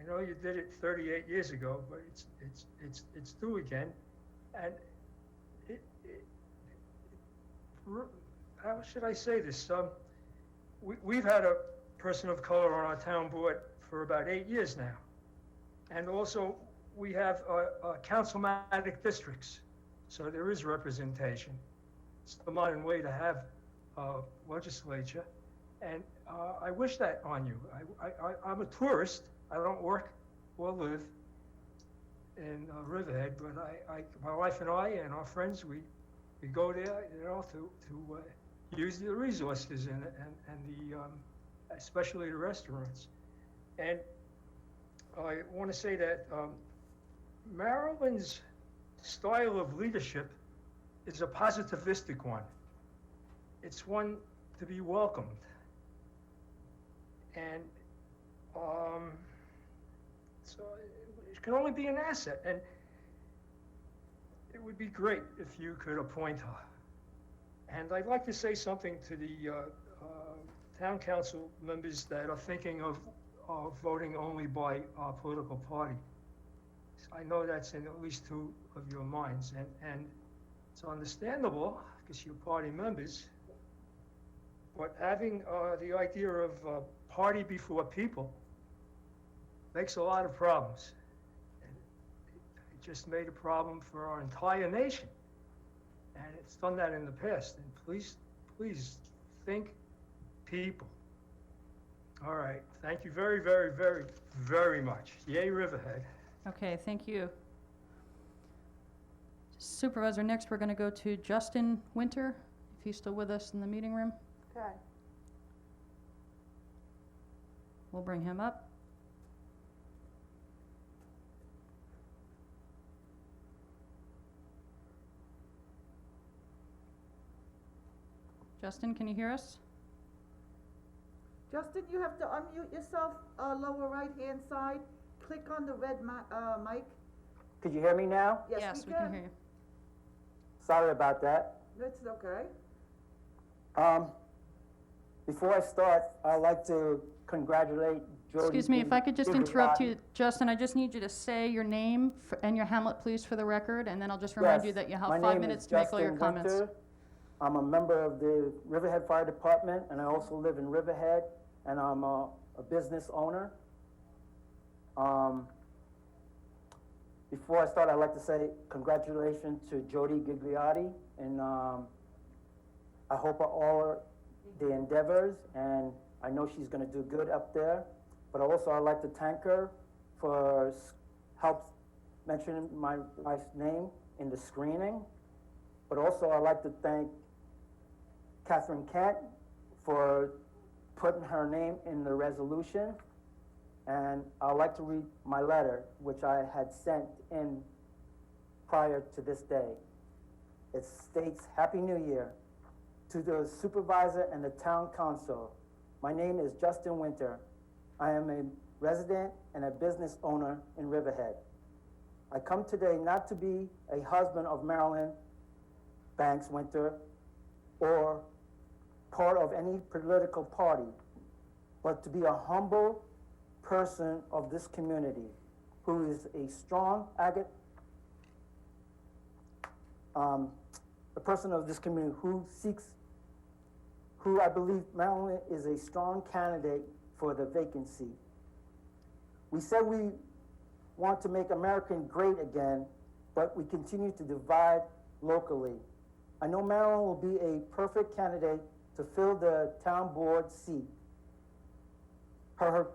I know you did it 38 years ago, but it's due again. And how should I say this? We've had a person of color on our town board for about 8 years now. And also, we have councilmatic districts, so there is representation. It's the modern way to have legislature, and I wish that on you. I'm a tourist. I don't work or live in Riverhead, but my wife and I and our friends, we go there, you know, to use the resources and the especially the restaurants. And I want to say that Marilyn's style of leadership is a positivistic one. It's one to be welcomed. And so it can only be an asset. And it would be great if you could appoint her. And I'd like to say something to the town council members that are thinking of voting only by our political party. I know that's in at least 2 of your minds, and it's understandable because you're party members, but having the idea of party before people makes a lot of problems. And it just made a problem for our entire nation, and it's done that in the past. And please think people. All right, thank you very, very, very, very much. Yay, Riverhead. Okay, thank you. Supervisor, next we're going to go to Justin Winter, if he's still with us in the meeting room. Okay. We'll bring him up. Justin, can you hear us? Justin, you have to unmute yourself, lower right-hand side. Click on the red mic. Could you hear me now? Yes, we can hear you. Sorry about that. That's okay. Before I start, I'd like to congratulate Jody. Excuse me, if I could just interrupt you, Justin, I just need you to say your name and your hamlet, please, for the record, and then I'll just remind you that you have 5 minutes to make all your comments. I'm a member of the Riverhead Fire Department, and I also live in Riverhead. and I'm a business owner. Before I start, I'd like to say congratulations to Jody Gigliotti, and I hope all the endeavors, and I know she's going to do good up there. But also, I'd like to thank her for help mentioning my wife's name in the screening. But also, I'd like to thank Catherine Kent for putting her name in the resolution. And I'd like to read my letter, which I had sent in prior to this day. It states, Happy New Year. To the supervisor and the town council, my name is Justin Winter. I am a resident and a business owner in Riverhead. I come today not to be a husband of Marilyn Banks Winter or part of any political party, but to be a humble person of this community who is a strong a person of this community who I believe Marilyn is a strong candidate for the vacancy. We said we want to make America great again, but we continue to divide locally. I know Marilyn will be a perfect candidate to fill the town board seat. Her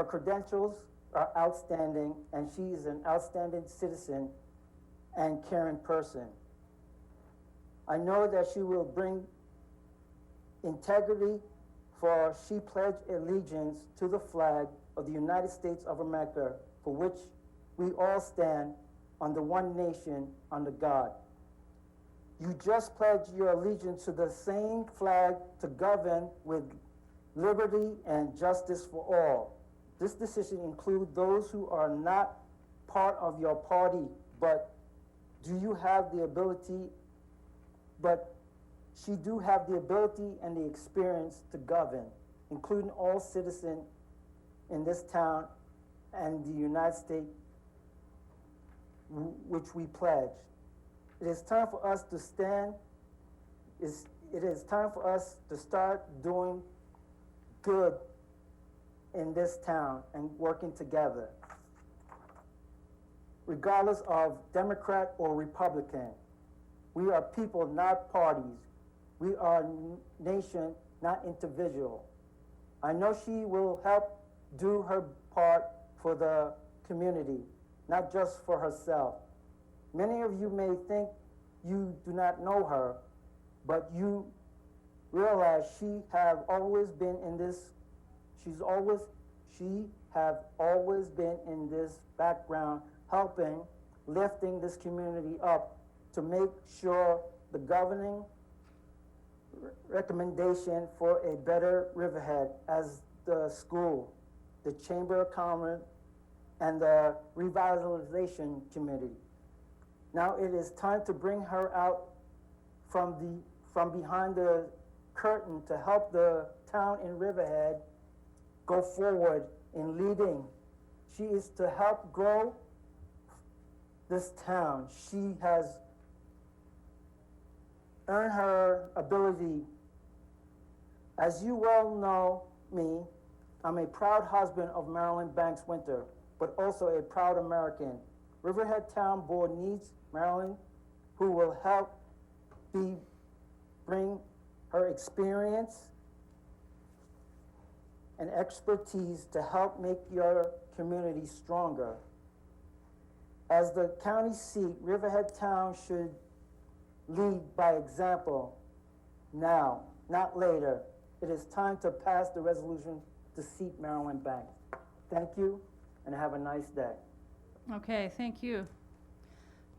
credentials are outstanding, and she is an outstanding citizen and caring person. I know that she will bring integrity, for she pledged allegiance to the flag of the United States of America, for which we all stand under one nation, under God. You just pledged your allegiance to the same flag to govern with liberty and justice for all. This decision includes those who are not part of your party, but you have the ability, but she do have the ability and the experience to govern, including all citizens in this town and the United States, which we pledge. It is time for us to stand. It is time for us to start doing good in this town and working together. Regardless of Democrat or Republican, we are people, not parties. We are nation, not individual. I know she will help do her part for the community, not just for herself. Many of you may think you do not know her, but you realize she have always been in this, she have always been in this background, helping, lifting this community up to make sure the governing recommendation for a better Riverhead as the school, the Chamber of Commerce, and the Revitalization Committee. Now it is time to bring her out from behind the curtain to help the town in Riverhead go forward in leading. She is to help grow this town. She has earned her ability. As you well know me, I'm a proud husband of Marilyn Banks Winter, but also a proud American. Riverhead Town Board needs Marilyn, who will help bring her experience and expertise to help make your community stronger. As the county seat, Riverhead Town should lead by example now, not later. It is time to pass the resolution to seat Marilyn Banks. Thank you, and have a nice day. Okay, thank you.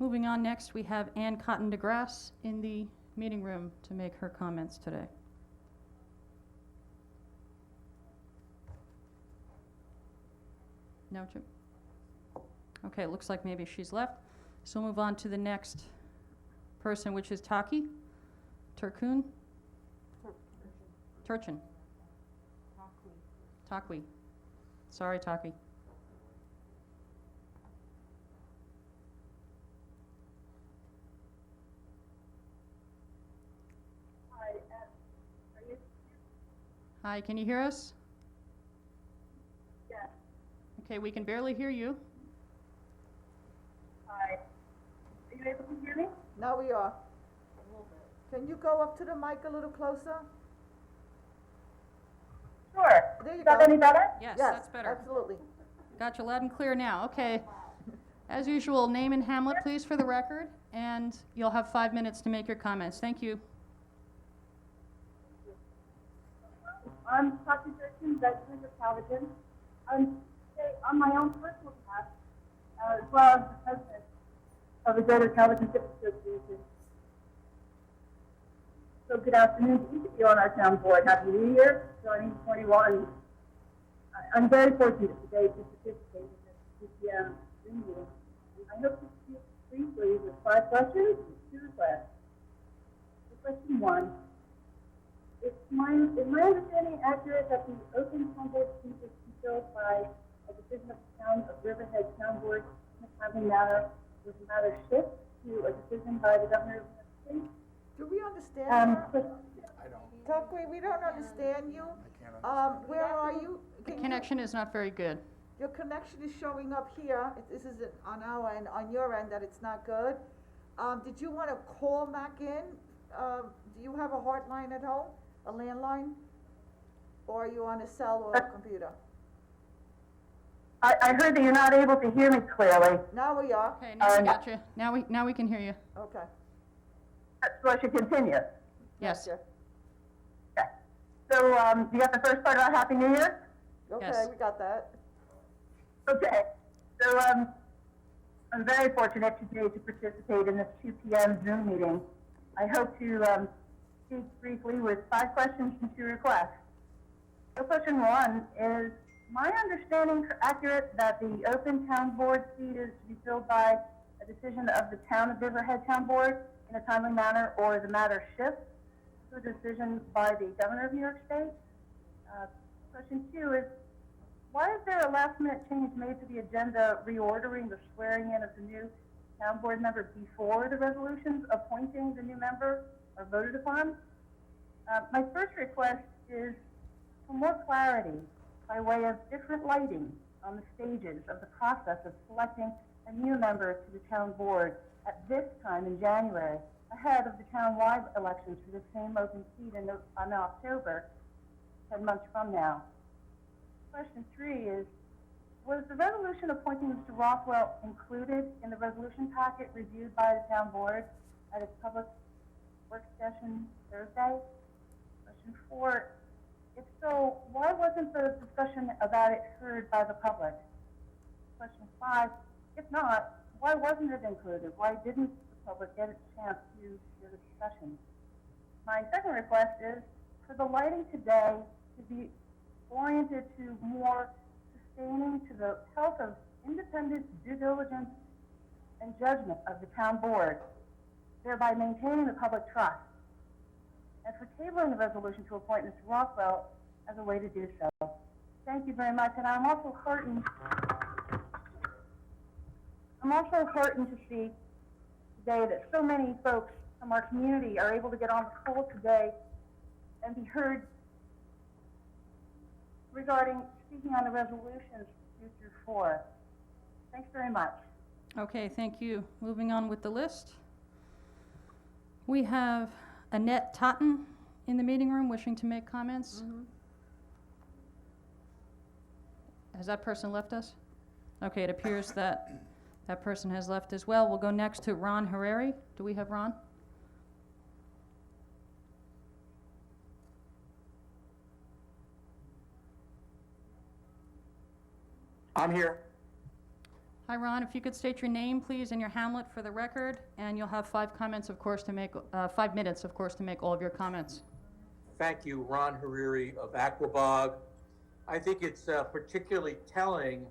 Moving on, next we have Ann Cotton DeGrasse in the meeting room to make her comments today. No, Jim? Okay, it looks like maybe she's left. So we'll move on to the next person, which is Taki Turkun? Turchin. Takwi. Sorry, Taki. Hi, can you hear us? Okay, we can barely hear you. Hi. Are you able to hear me? Now we are. Can you go up to the mic a little closer? Sure. There you Is that go. any better? Yes, Yes, that's better. absolutely. Got you loud and clear now. Okay. As usual, name and hamlet, please, for the record, and you'll have 5 minutes to make your comments. Thank you. I'm Kathy Durkin, resident of Calverton. I'm on my own personal behalf, as well as the president of the Greater Calverton Hip Association. So good afternoon to each of you on our town board. Happy New Year, joining 21. I'm very fortunate today to participate in this CCM Zoom meeting. I hope to speak briefly with 5 questions and 2 requests. So question 1. Is my understanding accurate that the open town board seat is fulfilled by a decision of the town of Riverhead Town Board in a timely manner, with the matter shift to a decision by the governor of the state? Do we understand her? I don't. Tuckway, we don't understand you. I can't understand. Where are you? The Can you- connection is not very good. Your connection is showing up here. This is on our end, on your end, that it's not good. Did you want to call back in? Do you have a hotline at home, a landline? Or are you on a cell or a computer? I heard that you're not able to hear me clearly. Now we are. Okay, now we got you. Now we can hear you. Okay. So I should continue. Yes. Gotcha. So, you got the first part about Happy New Year? Okay, Yes. we got that. Okay. So, I'm very fortunate today to participate in this 2 p.m. Zoom meeting. I hope to speak briefly with 5 questions and 2 requests. So question 1 is, my understanding accurate that the open town board seat is to be filled by a decision of the town of Riverhead Town Board in a timely manner, or the matter shifts to a decision by the governor of New York State? Question 2 is, why is there a last-minute change made to the agenda reordering the swearing in of the new town board member before the resolutions appointing the new member are voted upon? My first request is for more clarity by way of different lighting on the stages of the process of selecting a new member to the town board at this time in January, ahead of the town-wide elections for the same open seat in October, 10 months from now. Question 3 is, was the resolution appointing Mr. Rothwell included in the resolution packet reviewed by the town board at its public work session Thursday? Question 4, if so, why wasn't the discussion about it heard by the public? Question 5, if not, why wasn't it included? Why didn't the public get a chance to hear the discussion? My second request is for the lighting today to be oriented to more sustaining to the health of independent due diligence and judgment of the town board, thereby maintaining the public trust, and for tabling the resolution to appoint Mr. Rothwell as a way to do so. Thank you very much, and I'm also heartened to see today that so many folks from our community are able to get on the call today and be heard regarding speaking on the resolutions 2 through 4. Thanks very much. Okay, thank you. Moving on with the list. We have Annette Totten in the meeting room wishing to make comments. Has that person left us? Okay, it appears that that person has left as well. We'll go next to Ron Harari. Do we have Ron? I'm here. Hi, Ron. If you could state your name, please, and your hamlet for the record, and you'll have 5 comments, of course, to make 5 minutes, of course, to make all of your comments. Thank you, Ron Hariri of Aquabog. I think it's particularly telling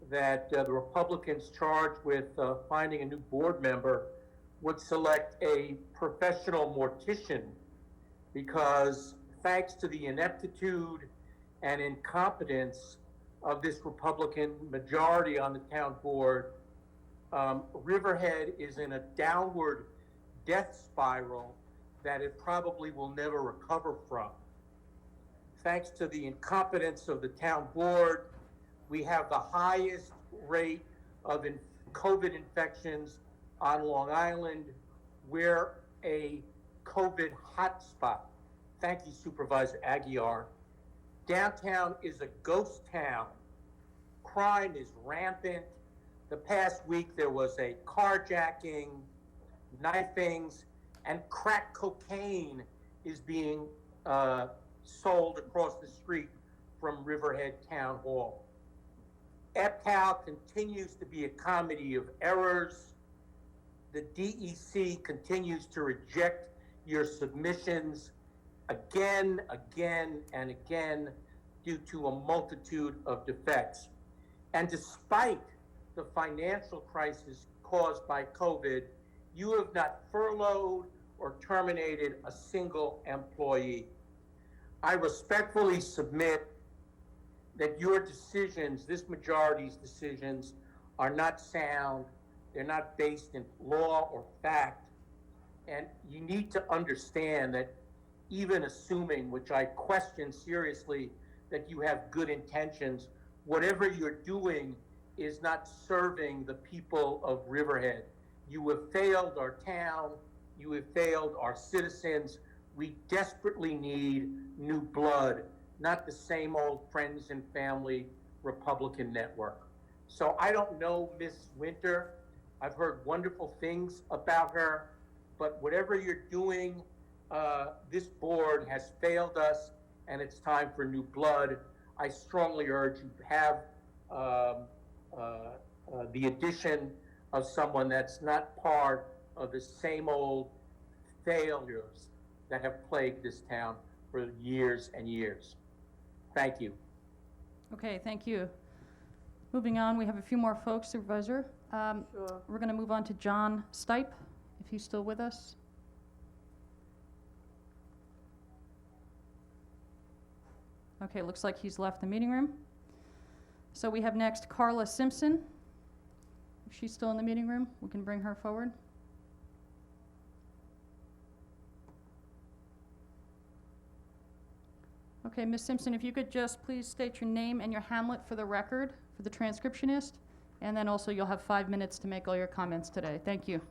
that the Republicans charged with finding a new board member would select a professional mortician, because thanks to the ineptitude and incompetence of this Republican majority on the town board, Riverhead is in a downward death spiral that it probably will never recover from. Thanks to the incompetence of the town board, We have the highest rate of COVID infections on Long Island. We're a COVID hotspot. Thank you, Supervisor Aguirre. Downtown is a ghost town. Crime is rampant. The past week there was a carjacking, knifings, and crack cocaine is being sold across the street from Riverhead Town Hall. EPCAL continues to be a comedy of errors. The DEC continues to reject your submissions again, and again due to a multitude of defects. And despite the financial crisis caused by COVID, you have not furloughed or terminated a single employee. I respectfully submit that your decisions, this majority's decisions, are not sound, they're not based in law or fact, and you need to understand that even assuming, which I question seriously, that you have good intentions, whatever you're doing is not serving the people of Riverhead. You have failed our town, you have failed our citizens. We desperately need new blood, not the same old friends and family Republican network. So I don't know Miss Winter. I've heard wonderful things about her, but whatever you're doing, this board has failed us, and it's time for new blood. I strongly urge you to have the addition of someone that's not part of the same old failures that have plagued this town for years and years. Thank you. Okay, thank you. Moving on, we have a few more folks, Supervisor. Sure. We're going to move on to John Stipe, if he's still with us. Okay, looks like he's left the meeting room. So we have next Carla Simpson. If she's still in the meeting room, we can bring her forward. Okay, Ms. Simpson, if you could just please state your name and your hamlet for the record, for the transcriptionist, and then also you'll have 5 minutes to make all your comments today. Thank you.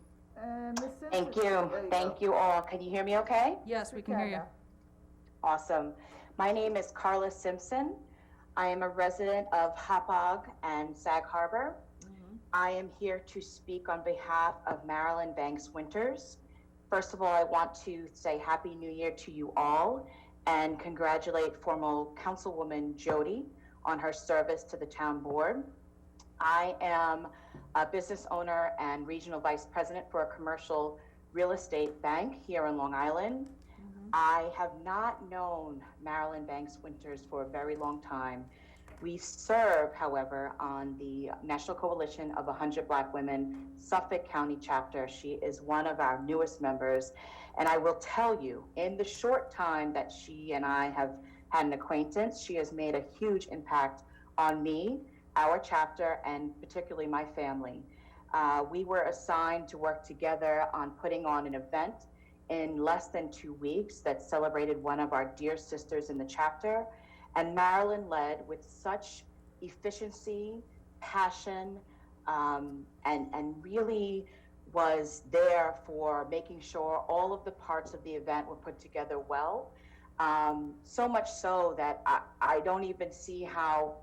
And Ms. Simpson. Thank you. There Thank go. you all. Can you hear me okay? Yes, we can hear you. Awesome. My name is Carla Simpson. I am a resident of Hauppauge and Sag Harbor. I am here to speak on behalf of Marilyn Banks Winters. First of all, I want to say Happy New Year to you all and congratulate former Councilwoman Jody on her service to the town board. I am a business owner and regional vice president for a commercial real estate bank here in Long Island. I have not known Marilyn Banks Winters for a very long time. We serve, however, on the National Coalition of 100 Black Women Suffolk County chapter. She is one of our newest members. And I will tell you, in the short time that she and I have had an acquaintance, she has made a huge impact on me, our chapter, and particularly my family. We were assigned to work together on putting on an event in less than 2 weeks that celebrated one of our dear sisters in the chapter. And Marilyn led with such efficiency, passion, and really was there for making sure all of the parts of the event were put together well. So much so that I don't even see how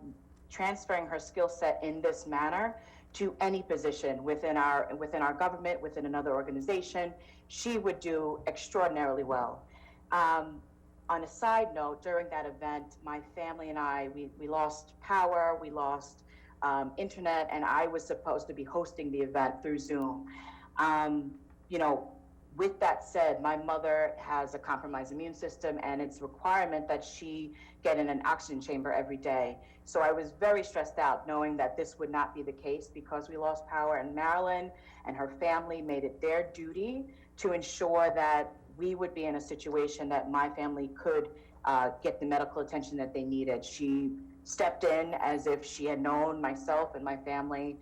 transferring her skill set in this manner to any position within our government, within another organization, she would do extraordinarily well. On a side note, during that event, my family and I, we lost power, we lost internet, and I was supposed to be hosting the event through Zoom. You know, with that said, my mother has a compromised immune system, and it's a requirement that she get in an oxygen chamber every day. So I was very stressed out knowing that this would not be the case because we lost power, and Marilyn and her family made it their duty to ensure that we would be in a situation that my family could get the medical attention that they needed. She stepped in as if she had known myself and my family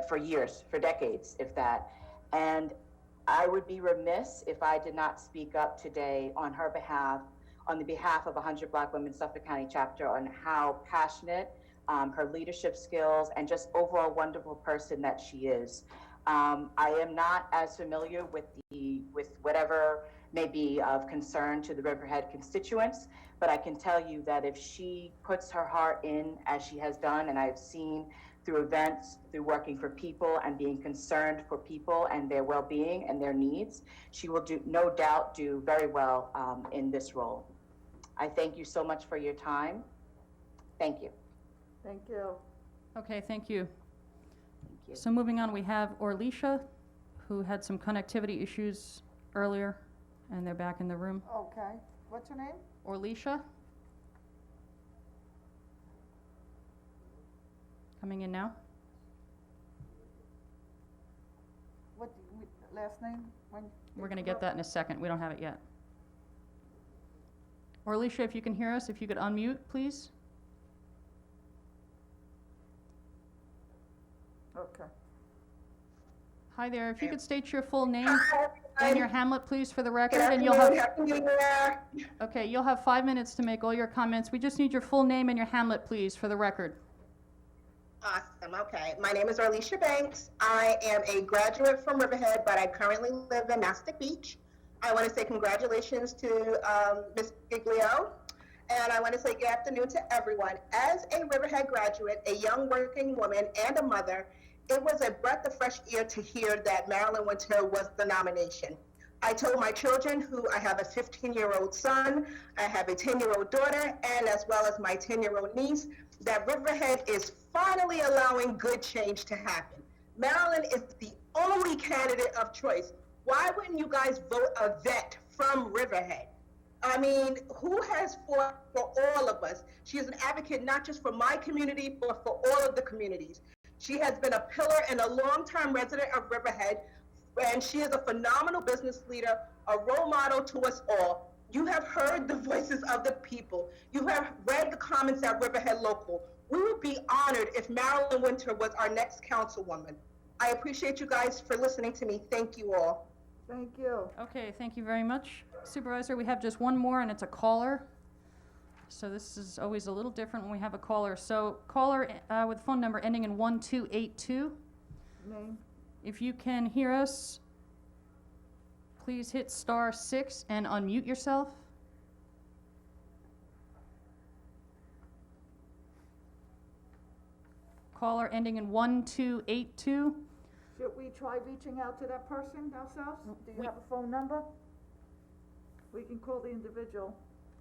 for years, for decades, if that. And I would be remiss if I did not speak up today on her behalf, on the behalf of 100 Black Women Suffolk County chapter, on how passionate her leadership skills, and just overall wonderful person that she is. I am not as familiar with whatever may be of concern to the Riverhead constituents, but I can tell you that if she puts her heart in as she has done, and I've seen through events, through working for people and being concerned for people and their well-being and their needs, she will no doubt do very well in this role. I thank you so much for your time. Thank you. Thank you. Okay, thank you. Thank you. So moving on, we have Orlisha, who had some connectivity issues earlier, and they're back in the room. Okay, what's her name? Orlisha? Coming in now. What, last name? We're gonna get that in a second. We don't have it yet. Orlisha, if you can hear us, if you could unmute, please. Okay. Hi there. If you could state your full name and your hamlet, please, for the record, and you'll have. Okay, you'll have 5 minutes to make all your comments. We just need your full name and your hamlet, please, for the record. Awesome. Okay. My name is Orlisha Banks. I am a graduate from Riverhead, but I currently live in Mastic Beach. I want to say congratulations to Ms. Giglio, and I want to say good afternoon to everyone. As a Riverhead graduate, a young working woman, and a mother, it was a breath of fresh air to hear that Marilyn Winter was the nomination. I told my children, who I have a 15-year-old son, I have a 10-year-old daughter, and as well as my 10-year-old niece, that Riverhead is finally allowing good change to happen. Marilyn is the only candidate of choice. Why wouldn't you guys vote a vet from Riverhead? I mean, who has fought for all of us? She is an advocate not just for my community, but for all of the communities. She has been a pillar and a long-time resident of Riverhead, and she is a phenomenal business leader, a role model to us all. You have heard the voices of the people. You have read the comments at Riverhead Local. We would be honored if Marilyn Winter was our next councilwoman. I appreciate you guys for listening to me. Thank you all. Thank you. Okay, thank you very much. Supervisor, we have just one more, and it's a caller. So this is always a little different when we have a caller. So caller with phone number ending in 1282. Name? If you can hear us, please hit *6 and unmute yourself. Caller ending in 1282. Should we try reaching out to that person ourselves? Do you have a phone number? We can call the individual.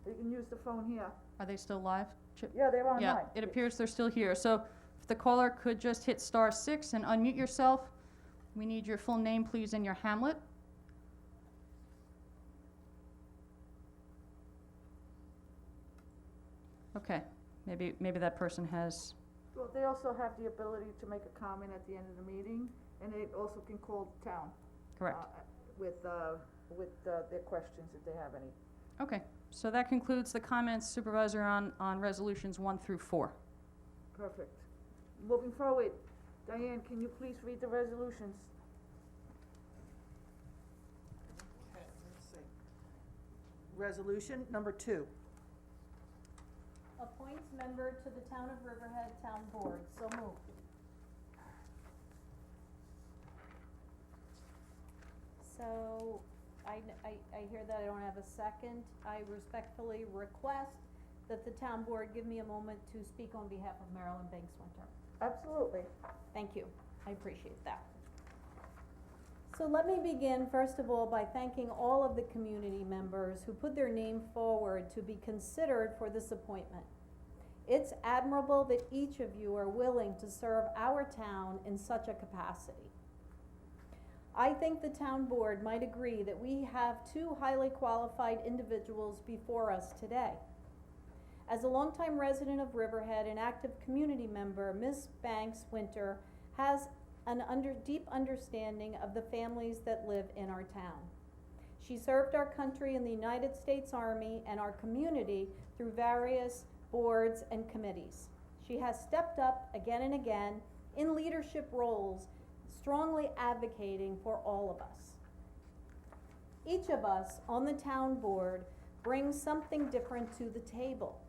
We can use the phone here. Are they still live, Chip? Yeah, they're online. Yeah, it appears they're still here. So if the caller could just hit *6 and unmute yourself. We need your full name, please, and your hamlet. Okay, maybe that person has. Well, they also have the ability to make a comment at the end of the meeting, and they also can call the town. Correct. With their questions if they have any. Okay, so that concludes the comments, Supervisor, on resolutions 1 through 4. Perfect. Moving forward, Diane, can you please read the resolutions? Okay, let's see. Resolution number 2. Appoints member to the Town of Riverhead Town Board. So moved. So, I hear that I don't have a second. I respectfully request that the town board give me a moment to speak on behalf of Marilyn Banks Winter. Absolutely. Thank you. I appreciate that. So let me begin, first of all, by thanking all of the community members who put their name forward to be considered for this appointment. It's admirable that each of you are willing to serve our town in such a capacity. I think the town board might agree that we have two highly qualified individuals before us today. As a longtime resident of Riverhead and active community member, Ms. Banks Winter has an deep understanding of the families that live in our town. She served our country in the United States Army and our community through various boards and committees. She has stepped up again and again in leadership roles, strongly advocating for all of us. Each of us on the town board brings something different to the table.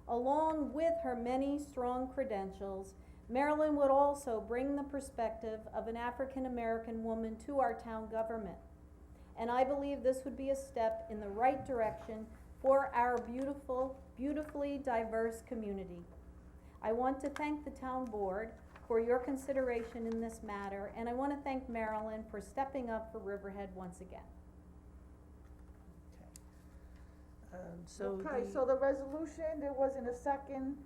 Along with her many strong credentials, Marilyn would also bring the perspective of an African American woman to our town government. And I believe this would be a step in the right direction for our beautifully diverse community. I want to thank the town board for your consideration in this matter, and I want to thank Marilyn for stepping up for Riverhead once again. Okay, so the resolution, there wasn't a second,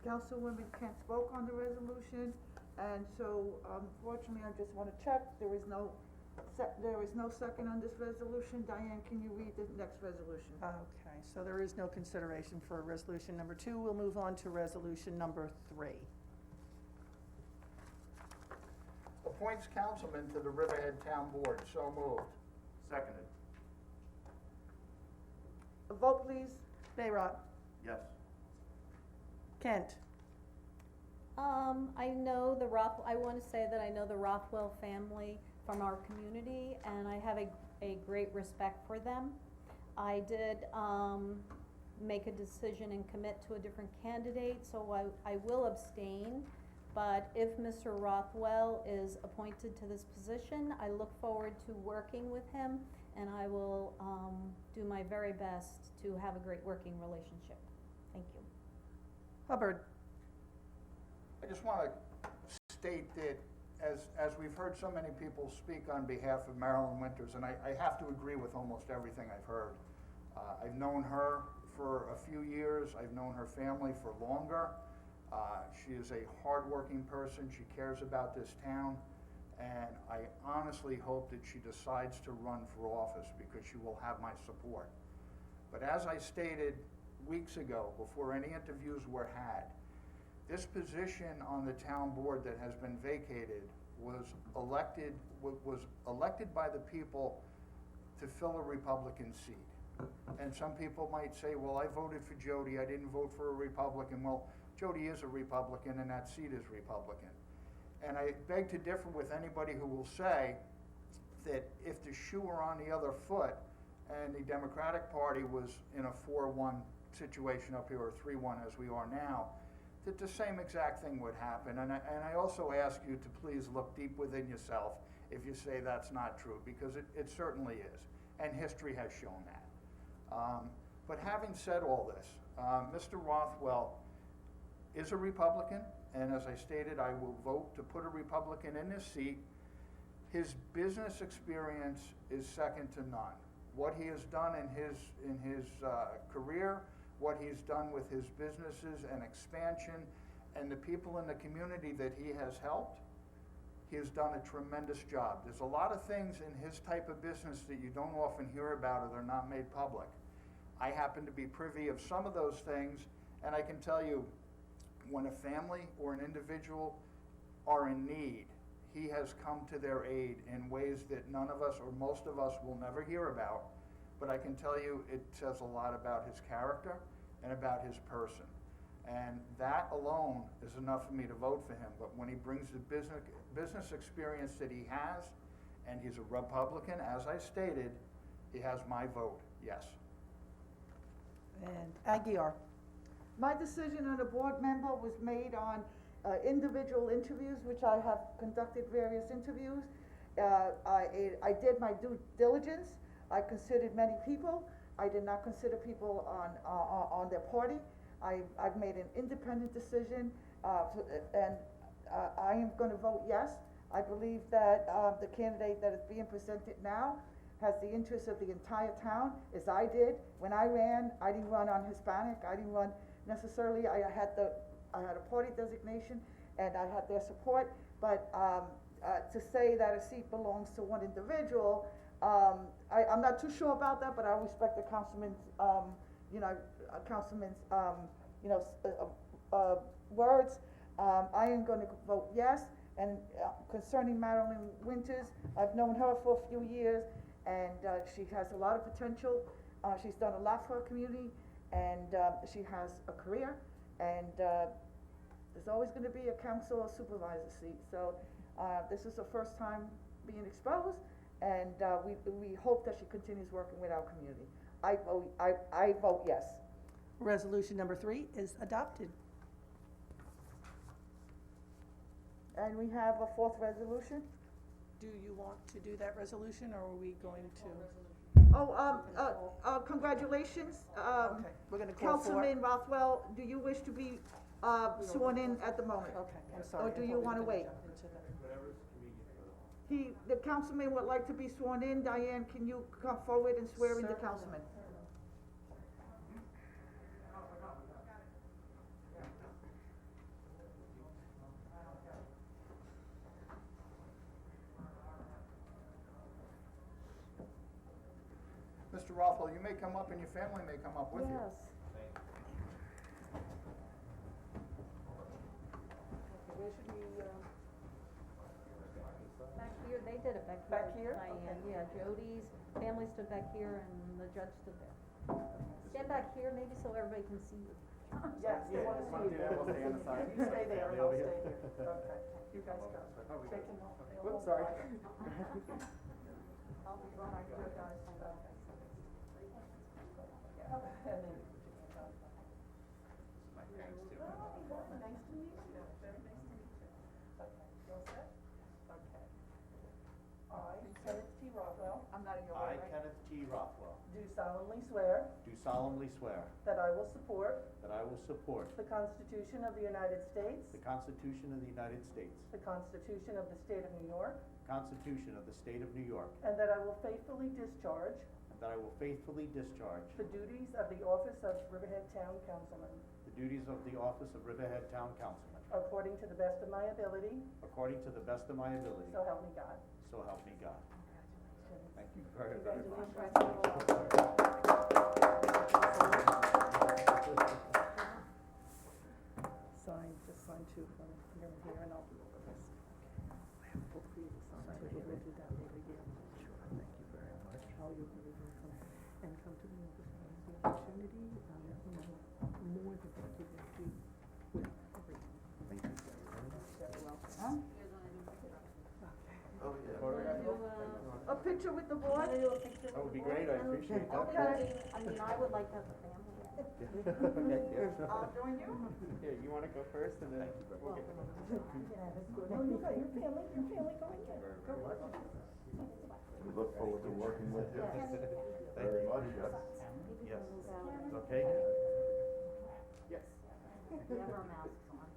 Councilwoman Kent spoke on the resolution, and so unfortunately, I just wanna check, there is no second on this resolution. Diane, can you read the next resolution? Okay, so there is no consideration for resolution number 2. We'll move on to resolution number 3. Appoints councilman to the Riverhead Town Board, so moved. Seconded. A vote, please. Bayrock. Yes. Kent. I want to say that I know the Rothwell family from our community, and I have a great respect for them. I did, make a decision and commit to a different candidate, so I will abstain. But if Mr. Rothwell is appointed to this position, I look forward to working with him, and I will, do my very best to have a great working relationship. Thank you. Hubbard. I just want to state that as we've heard so many people speak on behalf of Marilyn Winters, and I have to agree with almost everything I've heard. I've known her for a few years. I've known her family for longer. She is a hardworking person. She cares about this town. And I honestly hope that she decides to run for office because she will have my support. But as I stated weeks ago, before any interviews were had, this position on the town board that has been vacated was elected by the people to fill a Republican seat. And some people might say, well, I voted for Jody, I didn't vote for a Republican. Well, Jody is a Republican and that seat is Republican. And I beg to differ with anybody who will say that if the shoe were on the other foot and the Democratic Party was in a 4-1 situation up here, or 3-1 as we are now, that the same exact thing would happen. And I also ask you to please look deep within yourself if you say that's not true, because it certainly is, and history has shown that. But having said all this, Mr. Rothwell is a Republican, and as I stated, I will vote to put a Republican in this seat. His business experience is second to none. What he has done in his career, what he's done with his businesses and expansion, and the people in the community that he has helped, he has done a tremendous job. There's a lot of things in his type of business that you don't often hear about or they're not made public. I happen to be privy of some of those things, and I can tell you, when a family or an individual are in need, he has come to their aid in ways that none of us or most of us will never hear about. But I can tell you it says a lot about his character and about his person. And that alone is enough for me to vote for him. But when he brings the business experience that he has, and he's a Republican, as I stated, he has my vote, yes. And Aguirre. My decision on a board member was made on individual interviews, which I have conducted various interviews. I did my due diligence. I considered many people. I did not consider people on their party. I've made an independent decision, and I am going to vote yes. I believe that the candidate that is being presented now has the interest of the entire town, as I did. When I ran, I didn't run on Hispanic. I didn't run necessarily. I had a party designation, and I had their support. But to say that a seat belongs to one individual, I'm not too sure about that. But I respect the councilman's, words. I am going to vote yes. And concerning Marilyn Winters, I've known her for a few years, and she has a lot of potential. She's done a lot for her community, and she has a career, and there's always going to be a council or supervisor seat. So this is her first time being exposed, and we hope that she continues working with our community. I vote yes. Resolution number 3 is adopted. And we have a fourth resolution? Do you want to do that resolution, or are we going to? Oh, congratulations, Okay, we're gonna call for. Councilman Rothwell, do you wish to be, sworn in at the moment? Okay, I'm sorry. Or do you wanna wait? The councilman would like to be sworn in. Diane, can you come forward and swear in the Certainly. councilman? Mr. Rothwell, you may come up and your family may come up with you. Yes. Where should we, Back here, they did it back here. Back here? Diane, yeah, Jody's family stood back here and the judge stood there. Stand back here maybe so everybody can see you. yes, they wanna see you. We'll stay on the side. You stay there and I'll stay here. Okay, you guys go. They can hold. Whoops, sorry. I'll be right here, guys. And then. Nice to meet you. Very nice to meet you. Okay, you all set? Okay. I, Kenneth T. Rothwell, I'm not in your I, way, right? Kenneth T. Rothwell, do solemnly swear do solemnly swear that I will support that I will support the Constitution of the United States, the Constitution of the United States, the Constitution of the State of New York, the Constitution of the State of New York, and that I will faithfully discharge and that I will faithfully discharge the duties of the office of Riverhead Town Councilman, the duties of the office of Riverhead Town Councilman, according to the best of my ability, according to the best of my ability, so help me God. so help me God. Thank you very, very much. Just sign two for me, here and here, and I'll do over this. I have both for you to sign, so we'll do that later again. Sure, thank you very much. How you'll be able to come and come to the office when you have the opportunity, I'll let you know more than what you will do with everything. Thank you. You're welcome. Huh? Oh, yeah. A picture with the board? That would be great, I appreciate that. Okay. I mean, I would like to have a family. I'll join you. Here, you wanna go first and then we'll get. No, you got your family going in. Go work. We look forward to working with you. Very much, yes. Yes. Okay? Yes. We have our masks on.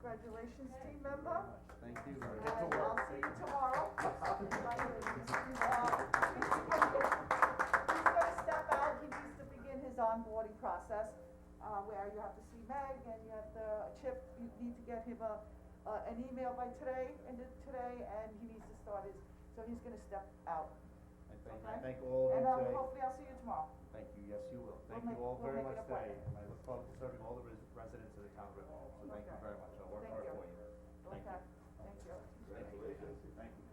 Congratulations, team member. Thank you. And I'll see you tomorrow. He's gonna step out, he needs to begin his onboarding process, where you have to see Meg and you have to, Chip, you need to get him an email by today, and he needs to start his, so he's gonna step out. I thank all of And you today. hopefully I'll see you tomorrow. Thank you, yes, you will. Thank We'll you all make- we'll very make much it a today, point. and I look forward to serving all the residents of the town of Riverhead. So thank you very much, I'll work Thank hard you. for you. Thank Okay, you. thank you. Congratulations. Thank you.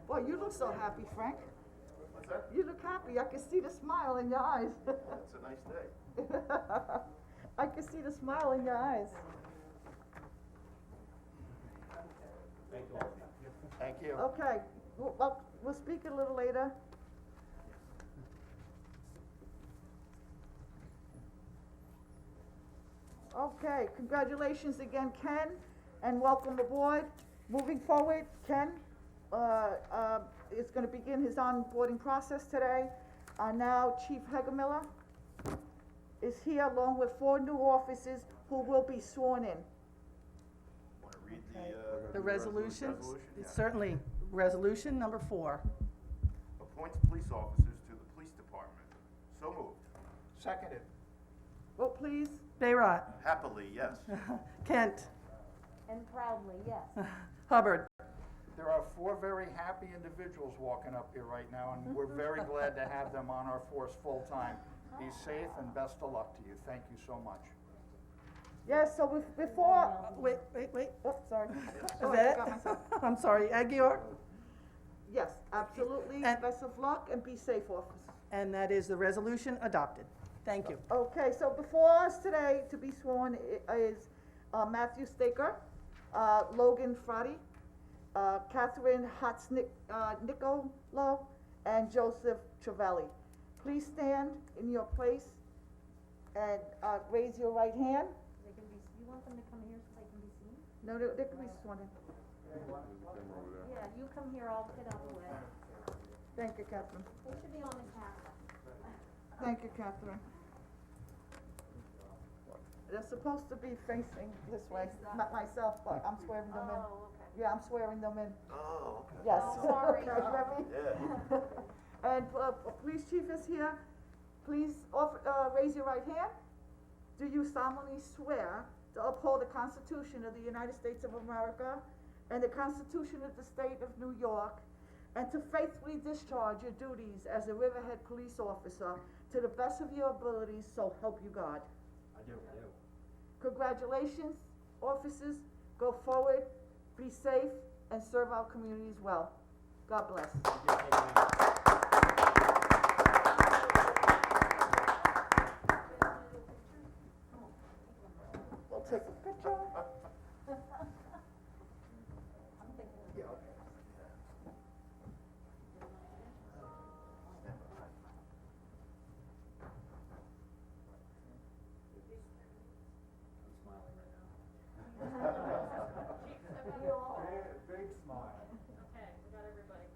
Boy, you look so happy, Frank. What's that? You look happy. I can see the smile in your eyes. It's a nice day. I can see the smile in your eyes. Thank you all of you. Thank you. Okay, we'll speak a little later. Okay, congratulations again, Ken, and welcome aboard. Moving forward, Ken is gonna begin his onboarding process today. Now Chief Hegemiller is here along with 4 new officers who will be sworn in. Want to read The resolutions, Yeah. certainly, resolution number 4. Appoints police officers to the police department. So moved. Seconded. Vote please. Bayrat. Happily, yes. Kent. And proudly, yes. Hubbard. There are 4 very happy individuals walking up here right now, and we're very glad to have them on our force full-time. Be safe and best of luck to you. Thank you so much. Yes, so before, Wait, oh, sorry. is I that? forgot myself. I'm sorry, Aguirre? Yes, absolutely, And- best of luck and be safe, officers. And that is the resolution adopted. Thank you. Okay, so before us today to be sworn is Matthew Staker, Logan Frati, Catherine Nicolo, and Joseph Travelli. Please stand in your place and raise your right hand. They can be, you want them to come here so they can be seen? No, they can be sworn in. Yeah, you come here, I'll get out of the way. Thank you, Catherine. They should be on the camera. Thank you, Catherine. They're supposed to be facing this way, not myself, but I'm swearing them in. Oh, okay. Yeah, I'm swearing them in. Oh, okay. Yes. Oh, sorry. Okay, you ready? Yeah. And police chief is here. Please raise your right hand. Do you solemnly swear to uphold the Constitution of the United States of America and the Constitution of the State of New York, and to faithfully discharge your duties as a Riverhead police officer to the best of your abilities, so help you God? I do. Congratulations, officers. Go forward, be safe, and serve our communities well. God bless. We'll take a picture. Big smile. Okay, we got everybody.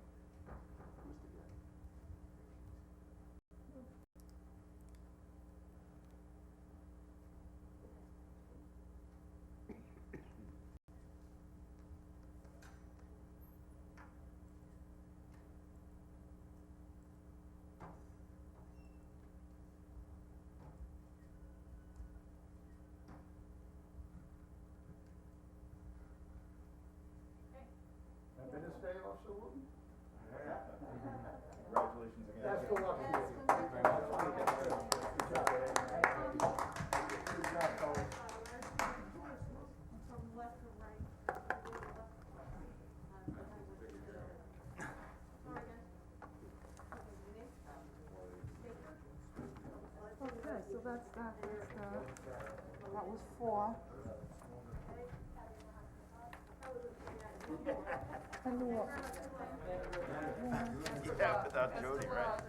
Independence Day, Officer Wooten? Congratulations again. Best of luck to you. Good job, fellas. From left to right. Okay, so that's that, that was 4. And what? Yeah, without Jody, right?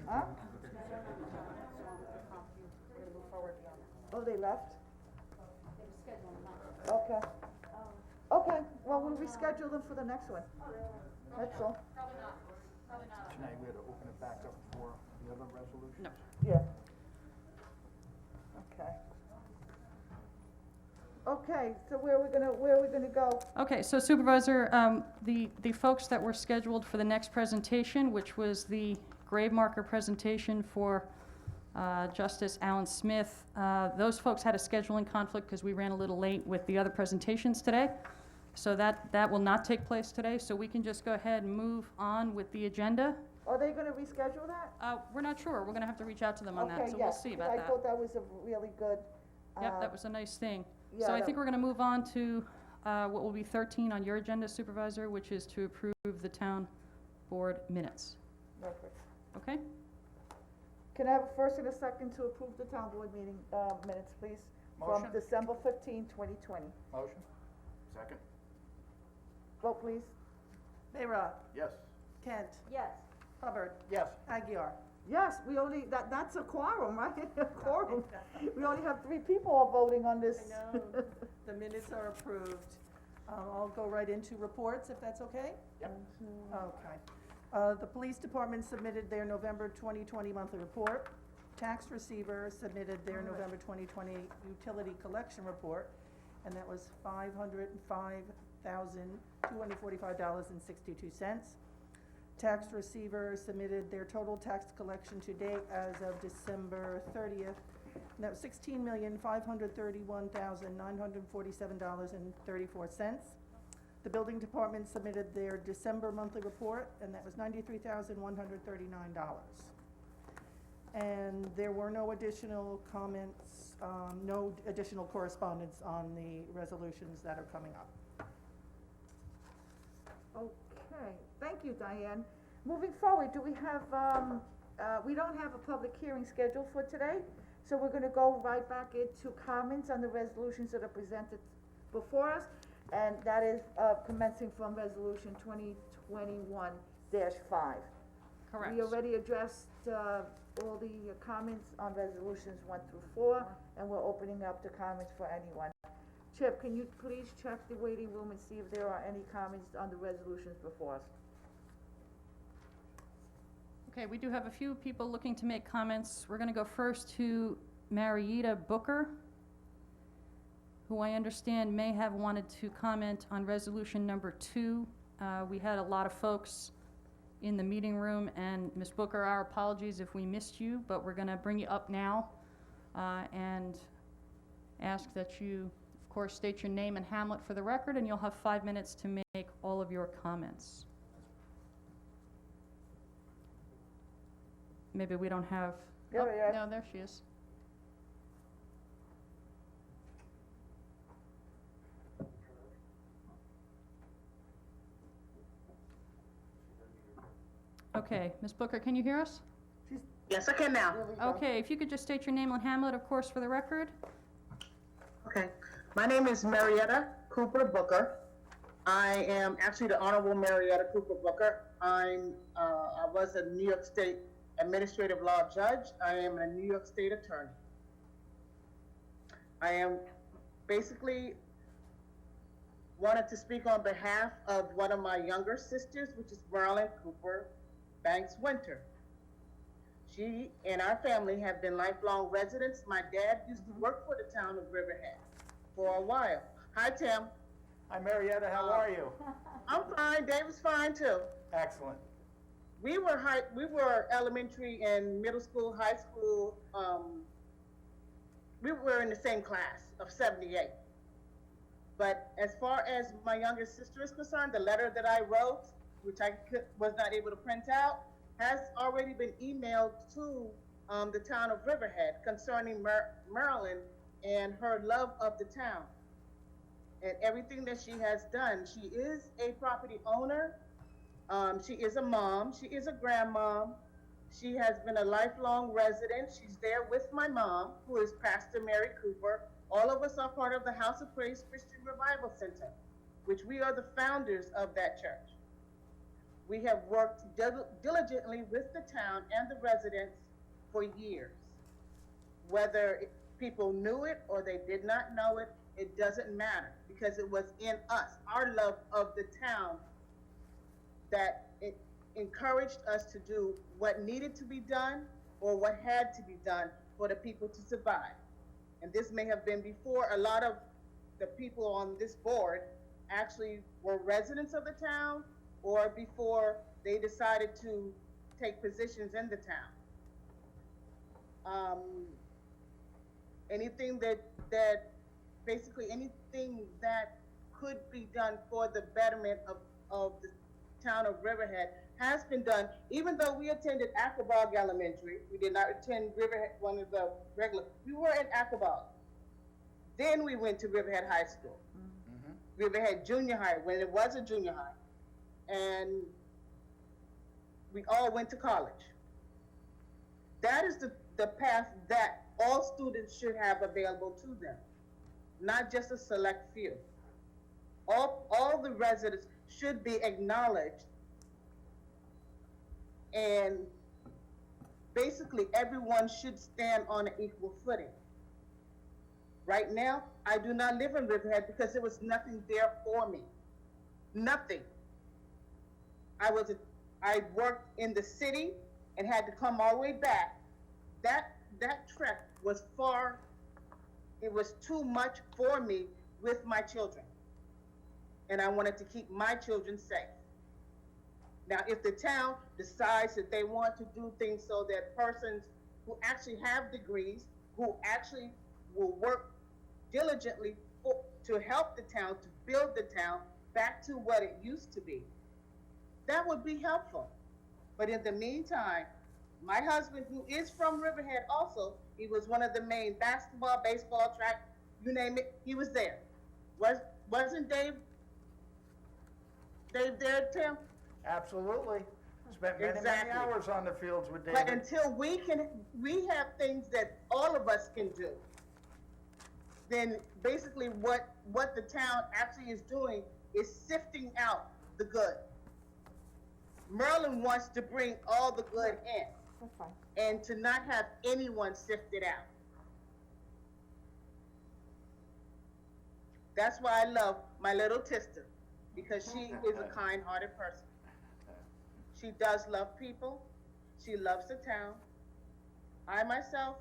Huh? Oh, they left? Okay. Okay, well, we'll reschedule them for the next one. That's all. Tonight, we had to open it back up for the other resolutions? No. Yeah. Okay. Okay, so where are we gonna go? Okay, so Supervisor, the folks that were scheduled for the next presentation, which was the grave marker presentation for Justice Alan Smith, those folks had a scheduling conflict because we ran a little late with the other presentations today. So that will not take place today, so we can just go ahead and move on with the agenda. Are they gonna reschedule that? We're not sure, we're gonna have to reach out to them on that, Okay, so we'll yes, see 'cause about I that. thought that was a really good, Yep, that was a nice thing. yeah, So I that- think we're gonna move on to what will be 13 on your agenda, Supervisor, which is to approve the town board minutes. perfect. Okay? Can I have a first and a second to approve the town board meeting, minutes, please? From Motion. December 15, 2020. Motion? Second? Vote, please. Bayrock, Yes. Kent, Yes. Hubbard, Yes. Aguirre. Yes, we only, that's a quorum, right? A quorum. We only have 3 people voting on this. I know, the minutes are approved. I'll go right into reports, if that's okay? Yep. Okay. The police department submitted their November 2020 monthly report. Tax receiver submitted their November 2020 utility collection report, and that was $505,245.62. Tax receiver submitted their total tax collection to date as of December 30th, and that was $16,531,947.34. The building department submitted their December monthly report, and that was $93,139. And there were no additional comments, no additional correspondence on the resolutions that are coming up. Okay, thank you, Diane. Moving forward, do we have, we don't have a public hearing scheduled for today, so we're gonna go right back into comments on the resolutions that are presented before us, and that is, commencing from resolution 2021-5. Correct. We already addressed, all the comments on resolutions 1 through 4, and we're opening up the comments for anyone. Chip, can you please check the waiting room and see if there are any comments on the resolutions before us? Okay, we do have a few people looking to make comments. We're gonna go first to Marietta Booker, who I understand may have wanted to comment on resolution number 2. We had a lot of folks in the meeting room, and Ms. Booker, our apologies if we missed you, but we're gonna bring you up now, and ask that you, of course, state your name and hamlet for the record, and you'll have 5 minutes to make all of your comments. Maybe we don't have, There we are. no, there she is. Okay, Ms. Booker, can you hear us? Yes, I can now. Okay, if you could just state your name and hamlet, of course, for the record. Okay, my name is Marietta Cooper Booker. I am actually the Honorable Marietta Cooper Booker. I was a New York State administrative law judge. I am a New York State attorney. I am basically wanted to speak on behalf of one of my younger sisters, which is Marilyn Cooper Banks Winter. She and our family have been lifelong residents. My dad used to work for the town of Riverhead for a while. Hi, Tim. Hi, Marietta, how are you? I'm fine. David's fine too. Excellent. We were elementary and middle school, high school. We were in the same class of 78. But as far as my younger sister is concerned, the letter that I wrote, which I was not able to print out, has already been emailed to the town of Riverhead concerning Marilyn and her love of the town and everything that she has done. She is a property owner. She is a mom. She is a grandmom. She has been a lifelong resident. She's there with my mom, who is Pastor Mary Cooper. All of us are part of the House of Praise Christian Revival Center, which we are the founders of that church. We have worked diligently with the town and the residents for years. Whether people knew it or they did not know it, it doesn't matter, because it was in us, our love of the town, that it encouraged us to do what needed to be done or what had to be done for the people to survive. And this may have been before a lot of the people on this board actually were residents of the town, or before they decided to take positions in the town. Anything that basically anything that could be done for the betterment of the town of Riverhead has been done. Even though we attended Aquabog Elementary, we did not attend Riverhead, one of the regular, we were at Aquabog. Then we went to Riverhead High School, Riverhead Junior High, when it was a junior high. And we all went to college. That is the path that all students should have available to them, not just a select few. All the residents should be acknowledged, and basically everyone should stand on an equal footing. Right now, I do not live in Riverhead because there was nothing there for me. Nothing. I worked in the city and had to come all the way back. That trek was far, it was too much for me with my children. And I wanted to keep my children safe. Now, if the town decides that they want to do things so that persons who actually have degrees, who actually will work diligently to help the town, to build the town, back to what it used to be. That would be helpful. But in the meantime, my husband, who is from Riverhead also, he was one of the main basketball, baseball, track, you name it, he was there. Wasn't Dave there, Tim? Absolutely. Spent many, many Exactly. hours on the fields with But David. until we have things that all of us can do, then basically what the town actually is doing is sifting out the good. Merlin wants to bring all the good in. That's fine. And to not have anyone sifted out. That's why I love my little sister, because she is a kind-hearted person. She does love people. She loves the town. I myself,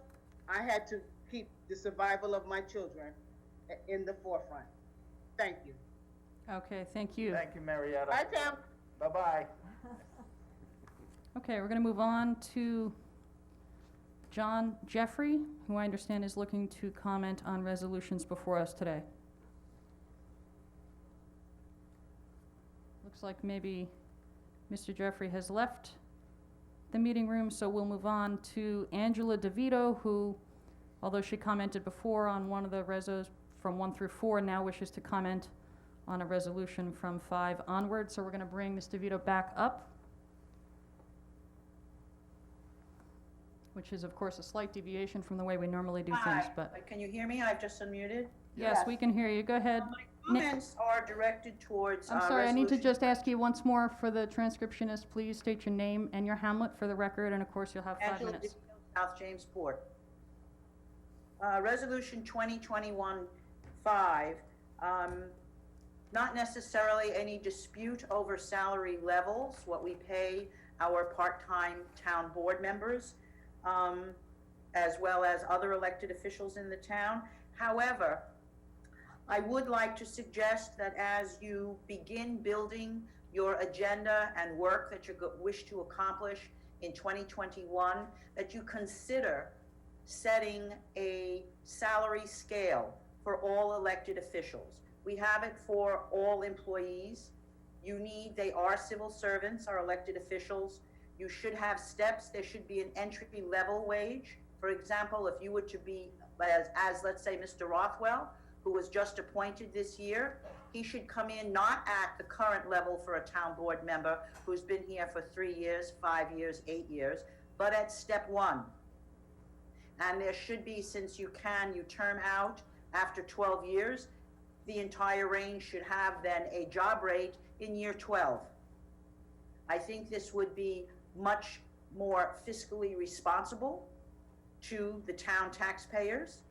I had to keep the survival of my children in the forefront. Thank you. Okay, thank you. Thank you, Marietta. Bye, Tim. Bye-bye. Okay, we're gonna move on to John Jeffrey, who I understand is looking to comment on resolutions before us today. Looks like maybe Mr. Jeffrey has left the meeting room, so we'll move on to Angela DeVito, who, although she commented before on one of the resos from 1 through 4, now wishes to comment on a resolution from 5 onward. So we're gonna bring Ms. DeVito back up, which is of course a slight deviation from the way we normally do things, Hi, but can you hear me? I've just unmuted. yes, we can hear you. Go ahead. My comments are directed towards, I'm sorry, I need to resolution- just ask you once more for the transcriptionist, please state your name and your hamlet for the record, and of course you'll have 5 Angela minutes. DeVito, South Jamesport. Resolution 2021-5, not necessarily any dispute over salary levels, what we pay our part-time town board members, as well as other elected officials in the town. However, I would like to suggest that as you begin building your agenda and work that you wish to accomplish in 2021, that you consider setting a salary scale for all elected officials. We have it for all employees. They are civil servants, are elected officials. You should have steps. There should be an entry level wage. For example, if you were to be, as let's say Mr. Rothwell, who was just appointed this year, he should come in not at the current level for a town board member who's been here for 3 years, 5 years, 8 years, but at step 1. And there should be, since you term out after 12 years, the entire range should have then a job rate in year 12. I think this would be much more fiscally responsible to the town taxpayers,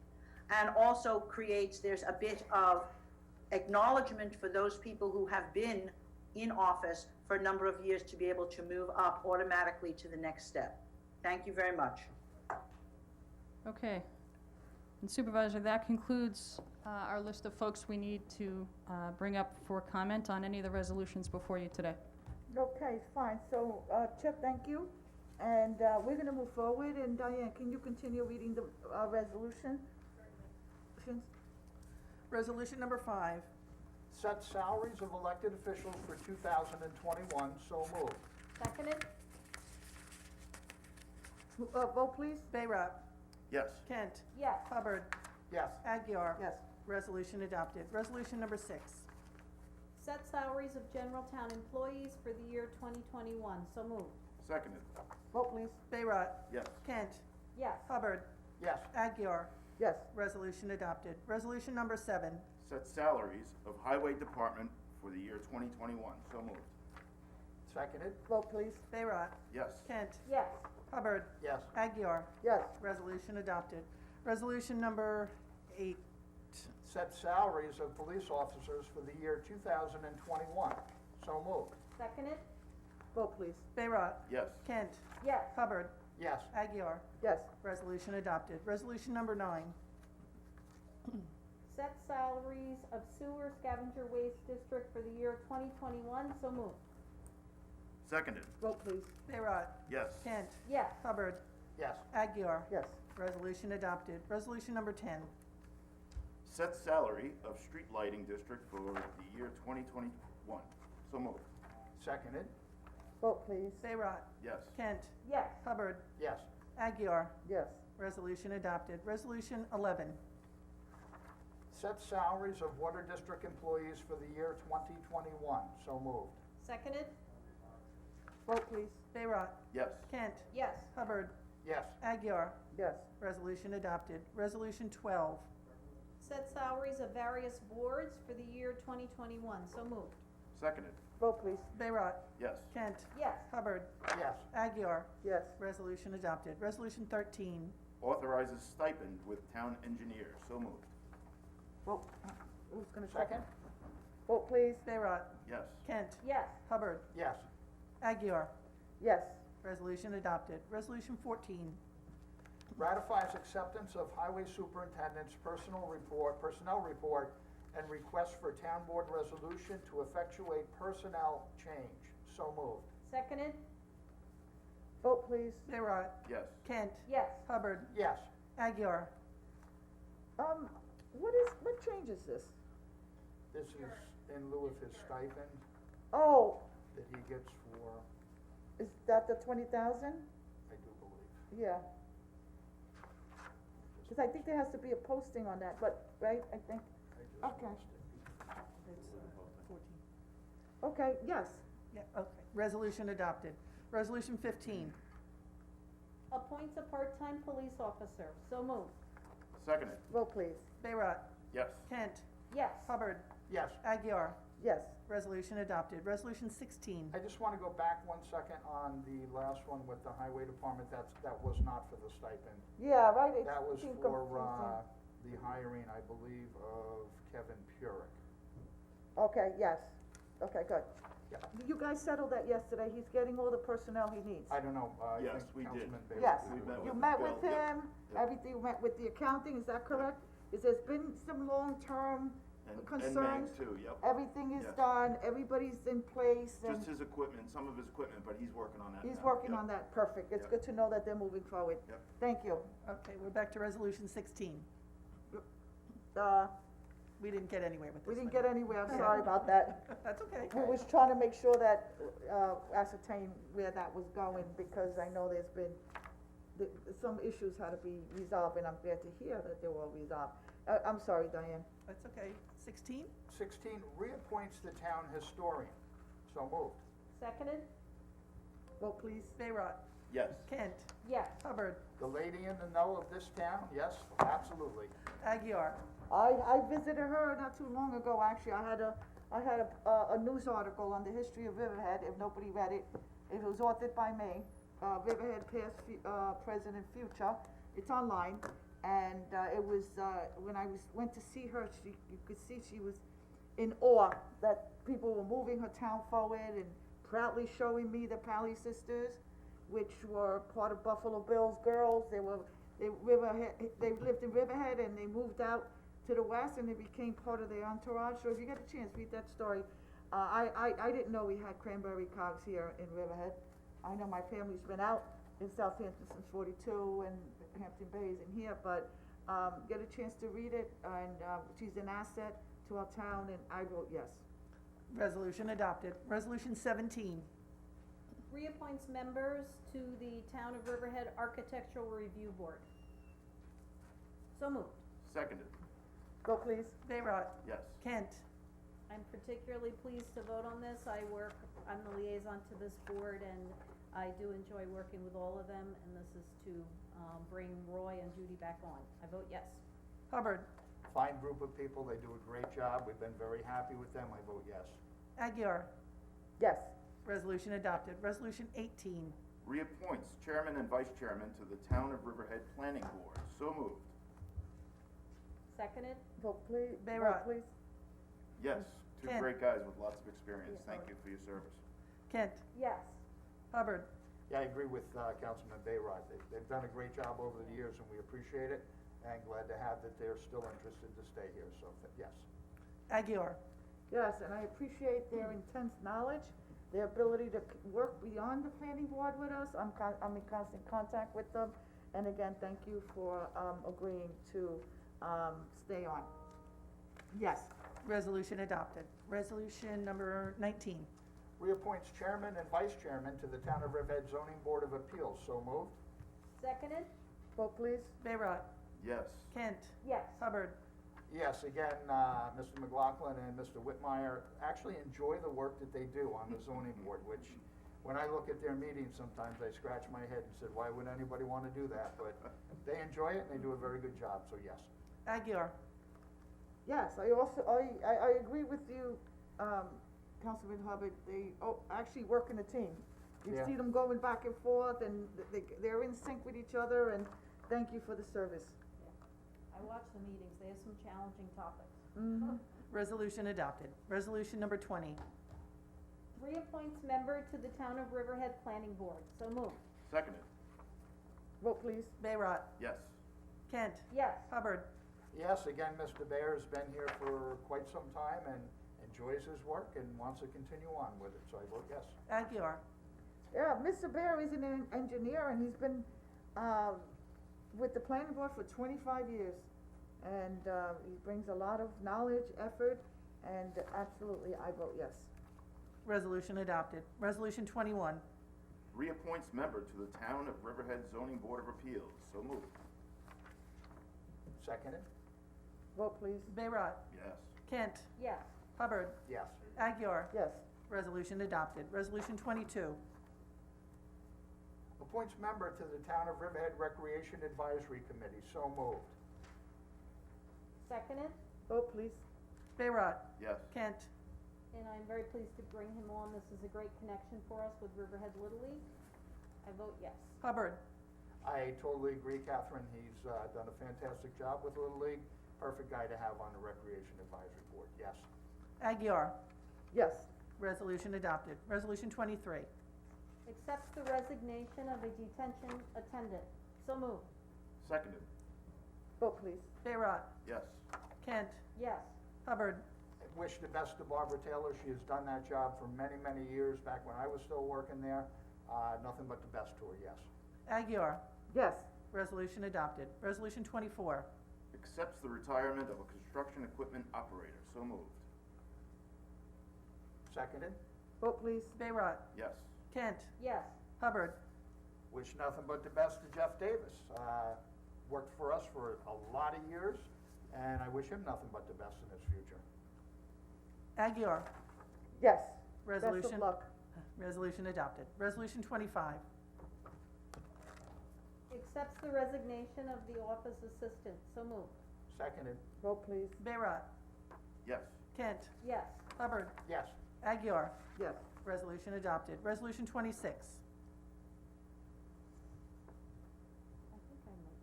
and also there's a bit of acknowledgement for those people who have been in office for a number of years to be able to move up automatically to the next step. Thank you very much. Okay. And Supervisor, that concludes our list of folks we need to bring up for comment on any of the resolutions before you today. Okay, fine. So, Chip, thank you. And we're gonna move forward, and Diane, can you continue reading the resolution? Resolution number 5. Set salaries of elected officials for 2021, so moved. Seconded? Vote please. Bayrock. Yes. Kent. Yes. Hubbard. Yes. Aguirre. Yes. Resolution adopted. Resolution number 6. Set salaries of general town employees for the year 2021, so moved. Seconded. Vote please. Bayrock. Yes. Kent. Yes. Hubbard. Yes. Aguirre. Yes. Resolution adopted. Resolution number 7. Set salaries of Highway Department for the year 2021, so moved. Seconded. Vote please. Bayrock. Yes. Kent. Yes. Hubbard. Yes. Aguirre. Yes. Resolution adopted. Resolution number 8. Set salaries of police officers for the year 2021, so moved. Seconded? Vote please. Bayrock. Yes. Kent. Yes. Hubbard. Yes. Aguirre. Yes. Resolution adopted. Resolution number 9. Set salaries of sewer scavenger waste district for the year 2021, so moved. Seconded. Vote please. Bayrock. Yes. Kent. Yes. Hubbard. Yes. Aguirre. Yes. Resolution adopted. Resolution number 10. set salary of street lighting district for the year 2021. So moved. Seconded. Vote please. Bayrock. Yes. Kent. Yes. Hubbard. Yes. Aguirre. Yes. Resolution adopted. Resolution 11. Set salaries of Water District employees for the year 2021. So moved. Seconded? Vote please. Bayrock. Yes. Kent. Yes. Hubbard. Yes. Aguirre. Yes. Resolution adopted. Resolution 12. Set salaries of various boards for the year 2021. So moved. Seconded. Vote please. Bayrock. Yes. Kent. Yes. Hubbard. Yes. Aguirre. Yes. Resolution adopted. Resolution 13. Authorizes stipend with town engineer. So moved. Vote. Who's gonna Second. second? Vote please. Bayrock. Yes. Kent. Yes. Hubbard. Yes. Aguirre. Yes. Resolution adopted. Resolution 14. Ratifies acceptance of Highway Superintendent's personnel report, and request for town board resolution to effectuate personnel change. So moved. Seconded? Vote please. Bayrock. Yes. Kent. Yes. Hubbard. Yes. Aguirre. What change is this? This is in lieu of his stipend Oh, that he gets for, is that the 20,000? I do believe. Yeah. Cause I think there has to be a posting on that, but, right, I think, I just okay, missed it. It's 14. okay, yes. Yeah, okay. Resolution adopted. Resolution 15. Appoints a part-time police officer. So moved. Seconded. Vote please. Bayrock. Yes. Kent. Yes. Hubbard. Yes. Aguirre. Yes. Resolution adopted. Resolution 16. I just want to go back 1 second on the last one with the highway department. That was not for the stipend. Yeah, right, it's That was seemed for, confusing. the hiring, I believe, of Kevin Purick. Okay, yes, okay, good. Yeah. You guys settled that yesterday, he's getting all the personnel he needs. I don't know, I Yes, think we did. Councilman Bailey. Yes, We met you with met Bill, with yep, him, yep. everything, you met with the accounting, is that correct? Is there's been some long-term And concerns? Meg too, yep. Everything is Yes. done, everybody's in place, and Just his equipment, some of his equipment, but he's working on that he's now. working Yep. on that, perfect, it's Yep. good to know that they're moving forward. Yep. Thank you. Okay, we're back to Resolution 16. We didn't get anywhere with this We didn't one. get anywhere, I'm sorry about that. That's okay. We was trying to make sure that, ascertain where that was going, because I know there's been, some issues had to be resolved, and I'm glad to hear that they were all resolved. I'm sorry, Diane. That's okay. 16? 16, reappoints the town historian. So moved. Seconded? Vote please. Bayrock. Yes. Kent. Yes. Hubbard. The lady in the know of this town, yes, absolutely. Aguirre. I visited her not too long ago, actually, I had a news article on the history of Riverhead, if nobody read it. It was authored by me, Riverhead Past, Present, and Future, it's online. And, it was, when I went to see her, you could see she was in awe that people were moving her town forward and proudly showing me the Pally sisters, which were part of Buffalo Bills girls. They lived in Riverhead and they moved out to the west and they became part of their entourage. So if you get a chance, read that story. I didn't know we had cranberry cogs here in Riverhead. I know my family's been out in Southampton since '42 and Hampton Bays and here, but get a chance to read it, and she's an asset to our town, and I vote yes. Resolution adopted. Resolution 17. Reappoints members to the Town of Riverhead Architectural Review Board. So moved. Seconded. Go please. Bayrock. Yes. Kent. I'm particularly pleased to vote on this. I'm the liaison to this board, and I do enjoy working with all of them, and this is to bring Roy and Judy back on. I vote yes. Hubbard. Fine group of people, they do a great job, we've been very happy with them, I vote yes. Aguirre. Yes. Resolution adopted. Resolution 18. Reappoints chairman and vice chairman to the Town of Riverhead Planning Board. So moved. Seconded? Vote please. Bayrock. Vote please. Yes. Two Kent. great guys with lots of experience. Thank you for your service. Kent. Yes. Hubbard. Yeah, I agree with Councilman Bayrod. They've done a great job over the years, and we appreciate it, and glad to have that they're still interested to stay here, so, yes. Aguirre. Yes, and I appreciate their intense knowledge, their ability to work beyond the planning board with us. I'm in constant contact with them, and again, thank you for, agreeing to, stay on. Yes. Resolution adopted. Resolution number 19. Reappoints chairman and vice chairman to the Town of Riverhead Zoning Board of Appeals. So moved. Seconded? Vote please. Bayrock. Yes. Kent. Yes. Hubbard. Yes, again, Mr. McLaughlin and Mr. Whitmire actually enjoy the work that they do on the zoning board, which, when I look at their meetings, sometimes I scratch my head and said, why would anybody want to do that? But they enjoy it and they do a very good job, so yes. Aguirre. Yes, I agree with you, Councilman Hubbard. They actually work in a team. You Yeah. see them going back and forth, and they're in sync with each other, and thank you for the service. I watch the meetings, they have some challenging topics. Mhm. Resolution adopted. Resolution number 20. Reappoints member to the Town of Riverhead Planning Board. So moved. Seconded. Vote please. Bayrock. Yes. Kent. Yes. Hubbard. Yes, again, Mr. Bayer's been here for quite some time and enjoys his work and wants to continue on with it, so I vote yes. Aguirre. Yeah, Mr. Bear is an engineer, and he's been, with the planning board for 25 years. And, he brings a lot of knowledge, effort, and absolutely, I vote yes. Resolution adopted. Resolution 21. Reappoints member to the Town of Riverhead Zoning Board of Appeals. So moved. Seconded? Vote please. Bayrock. Yes. Kent. Yes. Hubbard. Yes. Aguirre. Yes. Resolution adopted. Resolution 22. Appoints member to the Town of Riverhead Recreation Advisory Committee. So moved. Seconded? Vote please. Bayrock. Yes. Kent. And I'm very pleased to bring him on. This is a great connection for us with Riverhead Little League. I vote yes. Hubbard. I totally agree, Catherine. He's done a fantastic job with Little League. Perfect guy to have on the Recreation Advisory Board. Yes. Aguirre. Yes. Resolution adopted. Resolution 23. Accepts the resignation of a detention attendant. So moved. Seconded. Vote please. Bayrock. Yes. Kent. Yes. Hubbard. I wish the best to Barbara Taylor. She has done that job for many, many years, back when I was still working there. Nothing but the best to her, yes. Aguirre. Yes. Resolution adopted. Resolution 24. Accepts the retirement of a construction equipment operator. So moved. Seconded? Vote please. Bayrock. Yes. Kent. Yes. Hubbard. Wish nothing but the best to Jeff Davis. Worked for us for a lot of years, and I wish him nothing but the best in his future. Aguirre. Yes. Resolution. Best of luck. Resolution adopted. Resolution 25. Accepts the resignation of the office assistant. So moved. Seconded? Vote please. Bayrock. Yes. Kent. Yes. Hubbard. Yes. Aguirre. Yes. Resolution adopted. Resolution 26.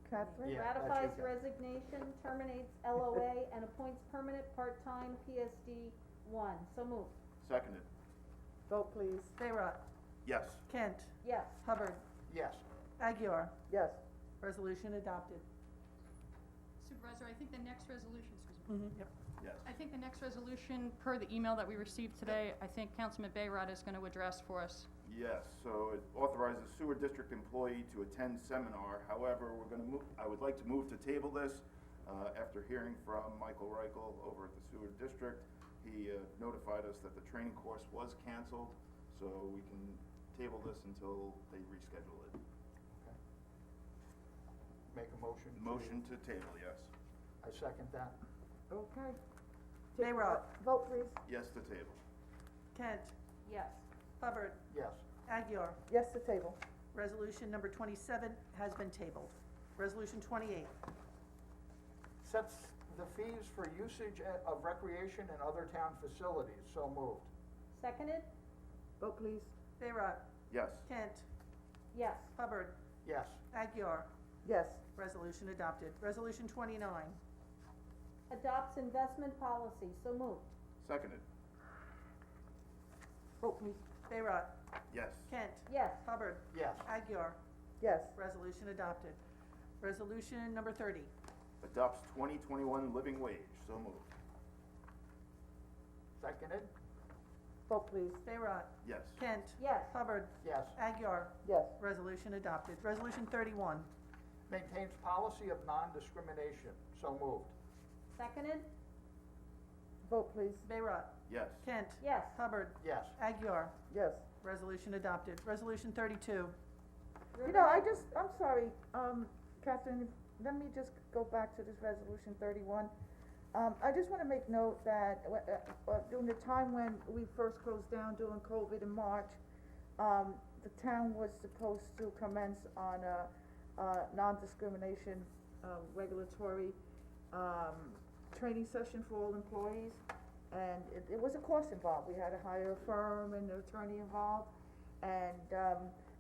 Catherine? Yeah, that's Ratifies your turn. resignation, terminates LOA, and appoints permanent part-time PSD 1. So moved. Seconded. Vote please. Bayrock. Yes. Kent. Yes. Hubbard. Yes. Aguirre. Yes. Resolution adopted. Supervisor, I think the next resolution, excuse me. Yep. Yes. I think the next resolution, per the email that we received today, I think Councilman Bayrod is going to address for us. Yes, so it authorizes sewer district employee to attend seminar. However, I would like to move to table this, after hearing from Michael Reichel over at the sewer district. He notified us that the training course was canceled, so we can table this until they reschedule it. Make a motion? Motion to table, yes. I second that. Okay. Bayrock. Vote please. Yes to table. Kent. Yes. Hubbard. Yes. Aguirre. Yes to table. Resolution number 27 has been tabled. Resolution 28. Sets the fees for usage of recreation and other town facilities. So moved. Seconded? Vote please. Bayrock. Yes. Kent. Yes. Hubbard. Yes. Aguirre. Yes. Resolution adopted. Resolution 29. Adopts investment policy. So moved. Seconded. Vote please. Bayrock. Yes. Kent. Yes. Hubbard. Yes. Aguirre. Yes. Resolution adopted. Resolution number 30. Adopts 2021 living wage. So moved. Seconded? Vote please. Bayrock. Yes. Kent. Yes. Hubbard. Yes. Aguirre. Yes. Resolution adopted. Resolution 31. Maintains policy of non-discrimination. So moved. Seconded? Vote, please. Bayrock. Yes. Kent. Yes. Hubbard. Yes. Aguirre. Yes. Resolution adopted. Resolution 32. You know, I'm sorry, Catherine, let me just go back to this resolution 31. I just wanna make note that, during the time when we first closed down during COVID in March, the town was supposed to commence on a non-discrimination, regulatory, training session for all employees. And it was a cost involved. We had to hire a firm and an attorney involved. And,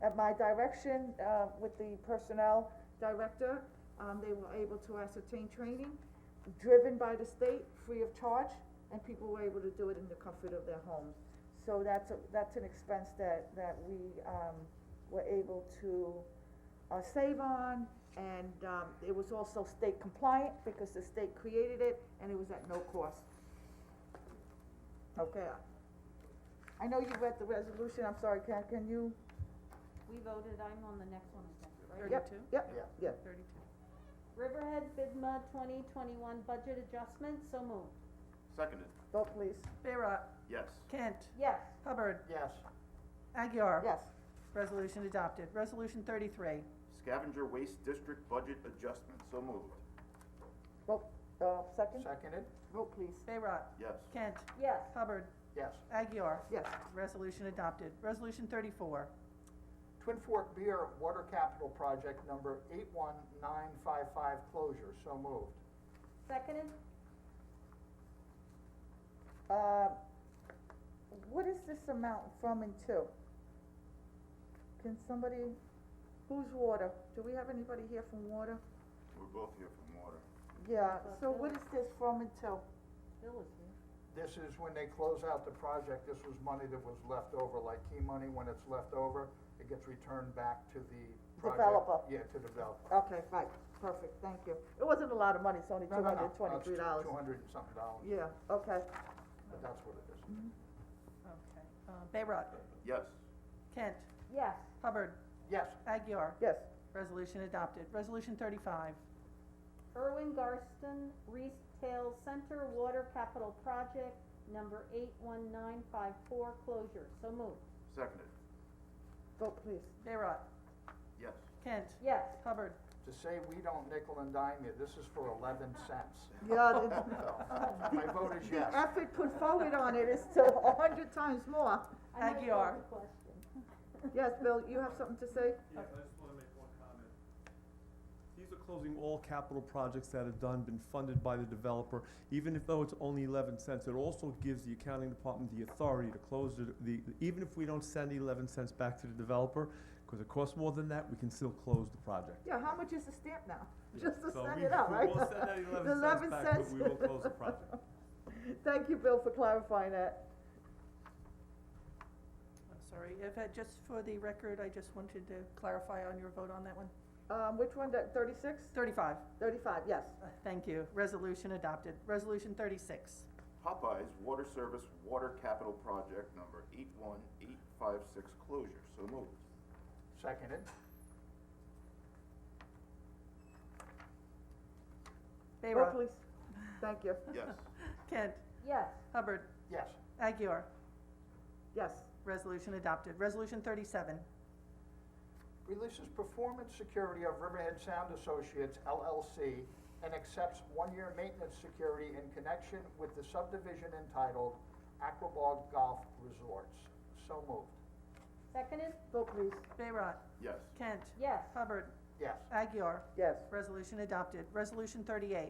at my direction, with the personnel director, they were able to ascertain training, driven by the state, free of charge, and people were able to do it in the comfort of their homes. So that's an expense that we, were able to, save on, and, it was also state compliant, because the state created it, and it was at no cost. Okay. I know you read the resolution, I'm sorry, can you? We voted, I'm on the next one, I think, right? Yep, 32? yep, yeah. 32. Riverhead FIDMA 2021 budget adjustment, so moved. Seconded. Vote, please. Bayrock. Yes. Kent. Yes. Hubbard. Yes. Aguirre. Yes. Resolution adopted. Resolution 33. Scavenger Waste District Budget Adjustment, so moved. Vote, second? Seconded. Vote, please. Bayrock. Yes. Kent. Yes. Hubbard. Yes. Aguirre. Yes. Resolution adopted. Resolution 34. Twin Fork Beer Water Capital Project number 81955 closure, so moved. Seconded? What is this amount from and to? Can somebody, who's water? Do we have anybody here from water? We're both here from water. Yeah, so what is this from and to? Bill was here. This is when they close out the project, this was money that was left over, like key money, when it's left over, it gets returned back to the project. Developer. Yeah, to developer. Okay, right, perfect, thank you. It wasn't a lot of money, it's only No, no, no. $223. $200 and something dollars, Yeah, okay. but that's what it is. Okay. Bayrock. Yes. Kent. Yes. Hubbard. Yes. Aguirre. Yes. Resolution adopted. Resolution 35. Irwin Garston Retail Center Water Capital Project number 81954 closure, so moved. Seconded. Vote, please. Bayrock. Yes. Kent. Yes. Hubbard. To say we don't nickel and dime you, this is for 11 cents. Yeah, My vote is yes. the effort put forward on it is still 100 times more. I might Aguirre. call the question. Yes, Bill, you have something to say? Yeah, I just wanna make one comment. These are closing all capital projects that have been funded by the developer, even if though it's only 11 cents. It also gives the accounting department the authority to close even if we don't send the 11 cents back to the developer, because it costs more than that, we can still close the project. Yeah, how much is the stamp now? Yeah, Just to so send we- it out, we right? will send that 11 The 11 cents back, but we will close the project. Thank you, Bill, for clarifying that. Sorry, just for the record, I just wanted to clarify on your vote on that one. Which one, 36? 35. 35, yes. Thank you. Resolution adopted. Resolution 36. Popeyes Water Service Water Capital Project number 81856 closure, so moved. Seconded. Vote, Bayrock. please. Thank you. Yes. Kent. Yes. Hubbard. Yes. Aguirre. Yes. Resolution adopted. Resolution 37. Releases performance security of Riverhead Sound Associates LLC and accepts one-year maintenance security in connection with the subdivision entitled Aquabog Golf Resorts. So moved. Seconded? Vote, please. Bayrock. Yes. Kent. Yes. Hubbard. Yes. Aguirre. Yes. Resolution adopted. Resolution 38.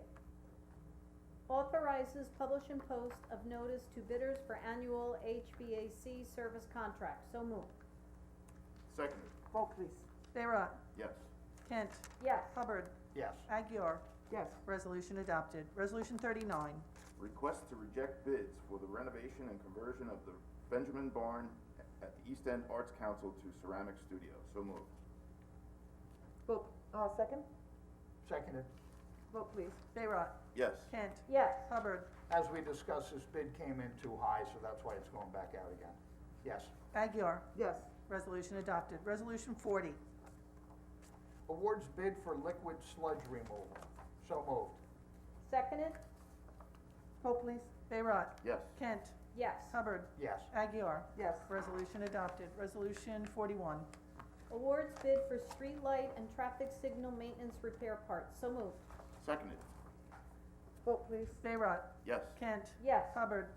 Authorizes publish and post of notice to bidders for annual HVAC service contract, so moved. Seconded. Vote, please. Bayrock. Yes. Kent. Yes. Hubbard. Yes. Aguirre. Yes. Resolution adopted. Resolution 39. Request to reject bids for the renovation and conversion of the Benjamin Barn at the East End Arts Council to Ceramic Studio, so moved. Vote, second? Seconded. Vote, please. Bayrock. Yes. Kent. Yes. Hubbard. As we discussed, this bid came in too high, so that's why it's going back out again. Yes. Aguirre. Yes. Resolution adopted. Resolution 40. Awards bid for liquid sludge removal. So moved. Seconded? Vote, please. Bayrock. Yes. Kent. Yes. Hubbard. Yes. Aguiar. Yes. Resolution adopted. Resolution 41. Awards bid for street light and traffic signal maintenance repair parts. So moved. Seconded. Vote please. Bayrock. Yes. Kent. Yes. Hubbard.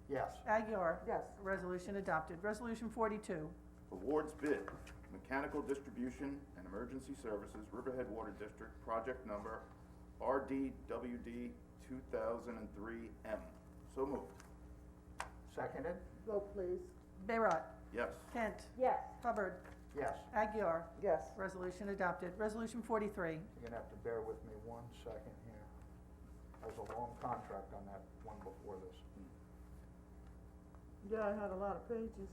Yes. Aguiar. Yes. Resolution adopted. Resolution 42. Awards bid, Mechanical Distribution and Emergency Services, Riverhead Water District, project number RDWD 2003M. So moved. Seconded? Vote please. Bayrock. Yes. Kent. Yes. Hubbard. Yes. Aguiar. Yes. Resolution adopted. Resolution 43. You're gonna have to bear with me 1 second here. There's a long contract on that one before this. Yeah, I had a lot of pages.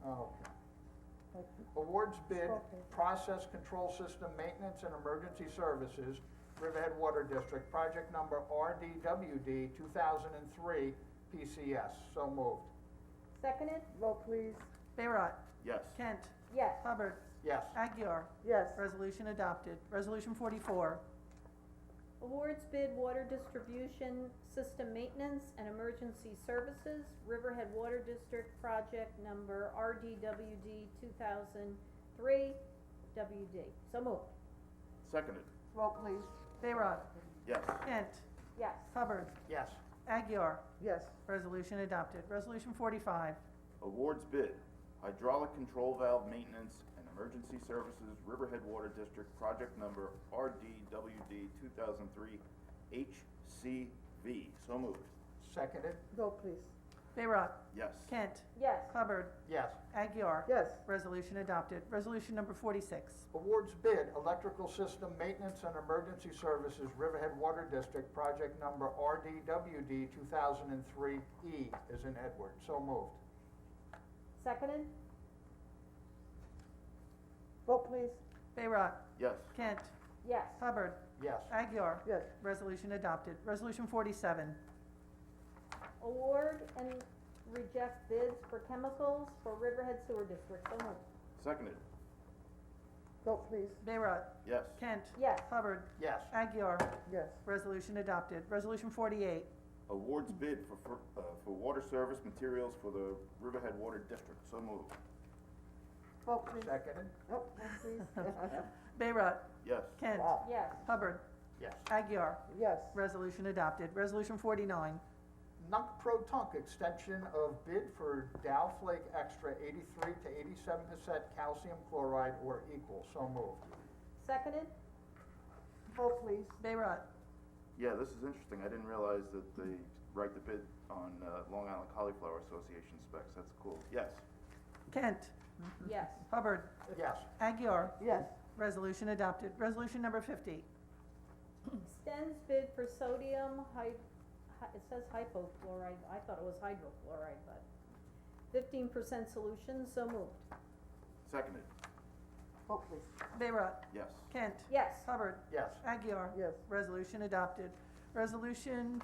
Okay. Awards bid, Process Control System Maintenance and Emergency Services, Riverhead Water District, project number RDWD 2003 PCS. So moved. Seconded? Vote please. Bayrock. Yes. Kent. Yes. Hubbard. Yes. Aguiar. Yes. Resolution adopted. Resolution 44. Awards bid water distribution system maintenance and emergency services, Riverhead Water District, project number RDWD 2003 WD. So moved. Seconded. Vote please. Bayrock. Yes. Kent. Yes. Hubbard. Yes. Aguiar. Yes. Resolution adopted. Resolution 45. Awards bid, Hydraulic Control Valve Maintenance and Emergency Services, Riverhead Water District, project number RDWD 2003 HCV. So moved. Seconded? Vote please. Bayrock. Yes. Kent. Yes. Hubbard. Yes. Aguiar. Yes. Resolution adopted. Resolution number 46. Awards bid, Electrical System Maintenance and Emergency Services, Riverhead Water District, project number RDWD 2003E is in Edward. So moved. Seconded? Vote please. Bayrock. Yes. Kent. Yes. Hubbard. Yes. Aguiar. Yes. Resolution adopted. Resolution 47. Award and reject bids for chemicals for Riverhead Sewer District. So moved. Seconded. Vote please. Bayrock. Yes. Kent. Yes. Hubbard. Yes. Aguiar. Yes. Resolution adopted. Resolution 48. Awards bid for water service materials for the Riverhead Water District. So moved. Vote please. Seconded? Vote please. Bayrock. Yes. Kent. Yes. Hubbard. Yes. Aguiar. Yes. Resolution adopted. Resolution 49. Nunc Pro Tunc extension of bid for Dow Flake Extra 83 to 87% calcium chloride or equal. So moved. Seconded? Vote please. Bayrock. Yeah, this is interesting. I didn't realize that they write the bid on Long Island Cauliflower Association specs. That's cool. Yes. Kent. Yes. Hubbard. Yes. Aguiar. Yes. Resolution adopted. Resolution number 50. Extends bid for sodium it says hypochlorite. I thought it was hydrochloride, but 15% solution. So moved. Seconded. Vote please. Bayrock. Yes. Kent. Yes. Hubbard. Yes. Aguiar. Yes. Resolution adopted. Resolution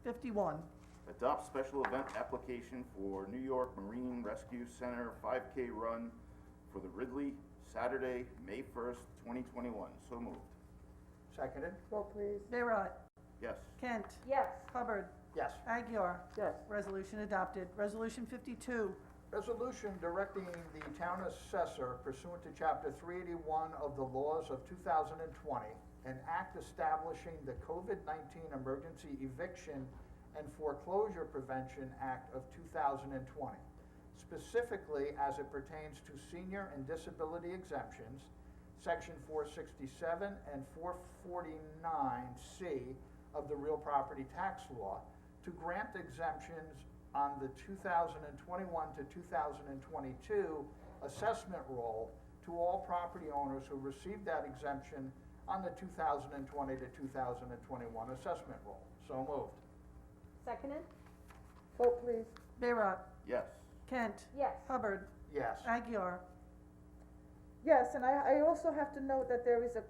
51. Adopt special event application for New York Marine Rescue Center 5K run for the Ridley, Saturday, May 1st, 2021. So moved. Seconded? Vote please. Bayrock. Yes. Kent. Yes. Hubbard. Yes. Aguiar. Yes. Resolution adopted. Resolution 52. Resolution directing the town assessor pursuant to chapter 381 of the laws of 2020, an act establishing the COVID-19 Emergency Eviction and Foreclosure Prevention Act of 2020, specifically as it pertains to senior and disability exemptions, section 467 and 449C of the real property tax law, to grant exemptions on the 2021 to 2022 assessment roll to all property owners who received that exemption on the 2020 to 2021 assessment roll. So moved. Seconded? Vote please. Bayrock. Yes. Kent. Yes. Hubbard. Yes. Aguiar. Yes, and I also have to note that there is a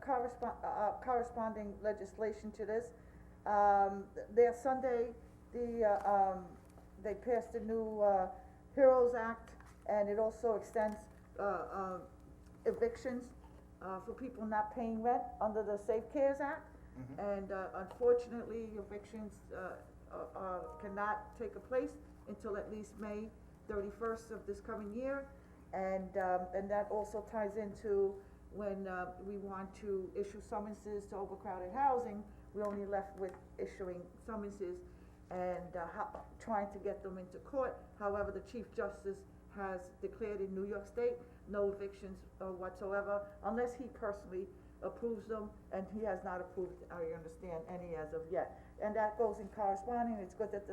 corresponding legislation to this. There Sunday, they passed the new HEROES Act, and it also extends evictions for people not paying rent under the Safe Cares Act. And unfortunately, evictions cannot take place until at least May 31st of this coming year. And that also ties into when we want to issue summonses to overcrowded housing, we're only left with issuing summonses and trying to get them into court. However, the Chief Justice has declared in New York State, no evictions whatsoever, unless he personally approves them, and he has not approved, I understand, any as of yet. And that goes in corresponding. It's good that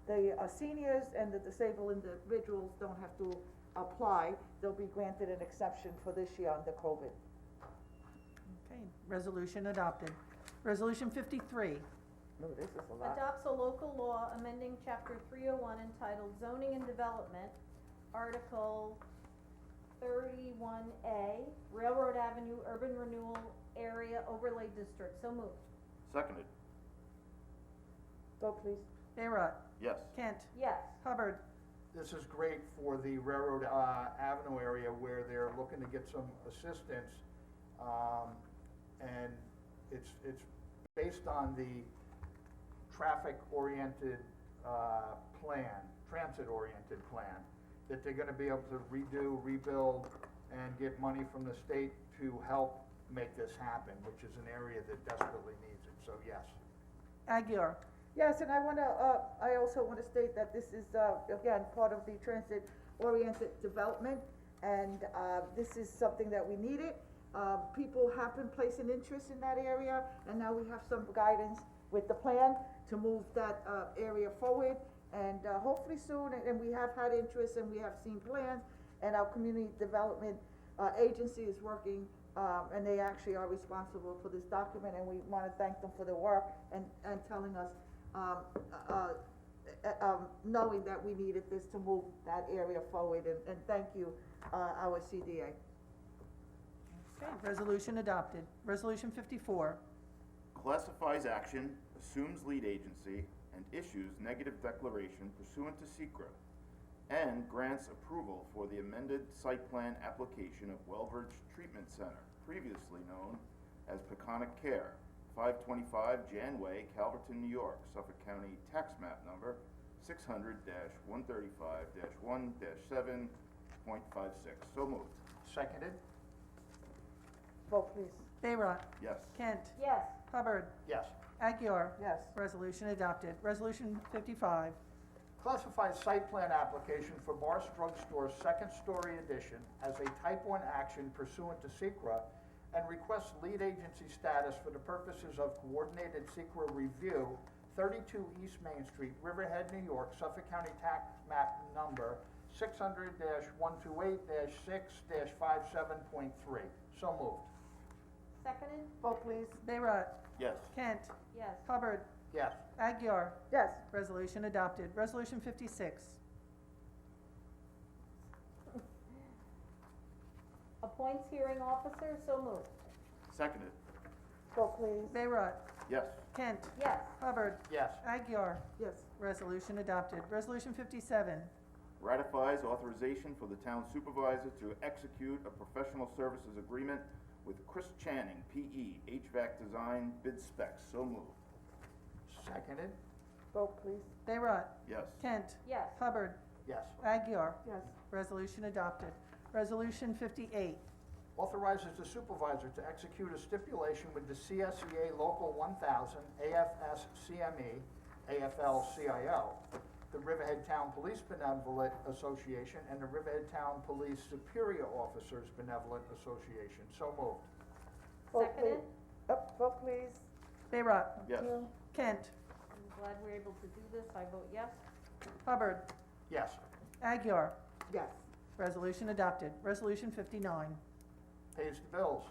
the seniors and the disabled individuals don't have to apply. They'll be granted an exception for this year under COVID. Okay, resolution adopted. Resolution 53. No, this is a lot. Adopts a local law amending chapter 301 entitled Zoning and Development, Article 31A, Railroad Avenue Urban Renewal Area Overlay District. So moved. Seconded. Vote please. Bayrock. Yes. Kent. Yes. Hubbard. This is great for the Railroad Avenue area where they're looking to get some assistance. And it's based on the traffic-oriented plan, transit-oriented plan, that they're gonna be able to redo, rebuild, and get money from the state to help make this happen, which is an area that desperately needs it, so yes. Aguirre. Yes, and I also wanna state that this is, again, part of the transit-oriented development, and, this is something that we needed. People have been placing interest in that area, and now we have some guidance with the plan to move that, area forward, and, hopefully soon, and we have had interest, and we have seen plans, and our community development, agency is working, and they actually are responsible for this document, and we wanna thank them for their work and telling us, knowing that we needed this to move that area forward, and thank you, our CDA. Okay, resolution adopted. Resolution 54. Classifies action, assumes lead agency, and issues negative declaration pursuant to SECRA, and grants approval for the amended site plan application of Wellbridge Treatment Center, previously known as Peconic Care, 525 Janway, Calverton, New York, Suffolk County Tax Map Number 600-135-1-7.56. So moved. Seconded? Vote please. Bayrock. Yes. Kent. Yes. Hubbard. Yes. Aguirre. Yes. Resolution adopted. Resolution 55. Classified site plan application for Bar's Drug Store second story addition as a type 1 action pursuant to SECRA, and requests lead agency status for the purposes of coordinated SECRA review, 32 East Main Street, Riverhead, New York, Suffolk County Tax Map Number 600-128-6-57.3. So moved. Seconded. Vote please. Bayrock. Yes. Kent. Yes. Hubbard. Yes. Aguirre. Yes. Resolution adopted. Resolution 56. Appoints hearing officer. So moved. Seconded. Vote please. Bayrock. Yes. Kent. Yes. Hubbard. Yes. Aguirre. Yes. Resolution adopted. Resolution 57. Ratifies authorization for the town supervisor to execute a professional services agreement with Chris Channing, P.E., HVAC design, bid specs. So moved. Seconded? Vote please. Bayrock. Yes. Kent. Yes. Hubbard. Yes. Aguirre. Yes. Resolution adopted. Resolution 58. Authorizes the supervisor to execute a stipulation with the CSEA Local 1000, AFS-CME, AFL-CIO, the Riverhead Town Police Benevolent Association, and the Riverhead Town Police Superior Officers Benevolent Association. So moved. Vote Seconded. please. Vote please. Bayrock. Yes. Kent. I'm glad we're able to do this. I vote yes. Hubbard. Yes. Aguirre. Yes. Resolution adopted. Resolution 59. Pays the bills.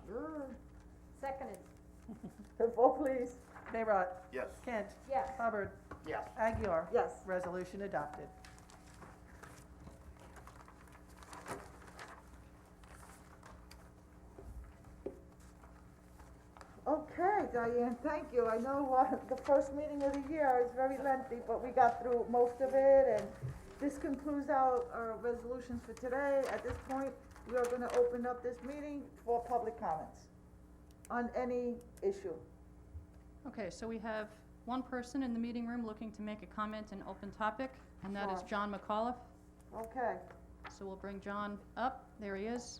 Seconded. Vote please. Bayrock. Yes. Kent. Yes. Hubbard. Yes. Aguirre. Yes. Resolution adopted. Okay, Diane, thank you. I know, the first meeting of the year is very lengthy, but we got through most of it, and this concludes our resolutions for today. At this point, we are gonna open up this meeting for public comments on any issue. Okay, so we have one person in the meeting room looking to make a comment in open topic, and that is Sure. John McAuliffe. Okay. So we'll bring John up. There he is.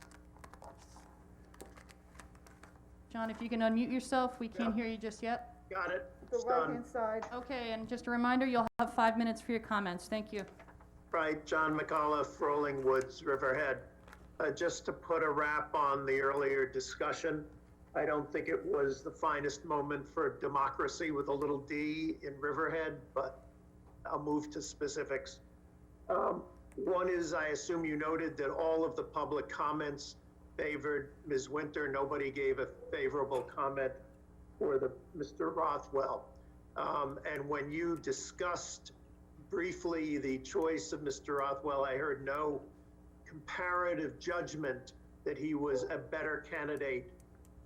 John, if you can unmute yourself, we can't hear you just yet. Got it. The It's done. right-hand side. Okay, and just a reminder, you'll have 5 minutes for your comments. Thank you. Right, John McAuliffe, Rolling Woods, Riverhead. Just to put a wrap on the earlier discussion, I don't think it was the finest moment for democracy with a little d in Riverhead, but I'll move to specifics. One is, I assume you noted that all of the public comments favored Ms. Winter. Nobody gave a favorable comment for Mr. Rothwell. And when you discussed briefly the choice of Mr. Rothwell, I heard no comparative judgment that he was a better candidate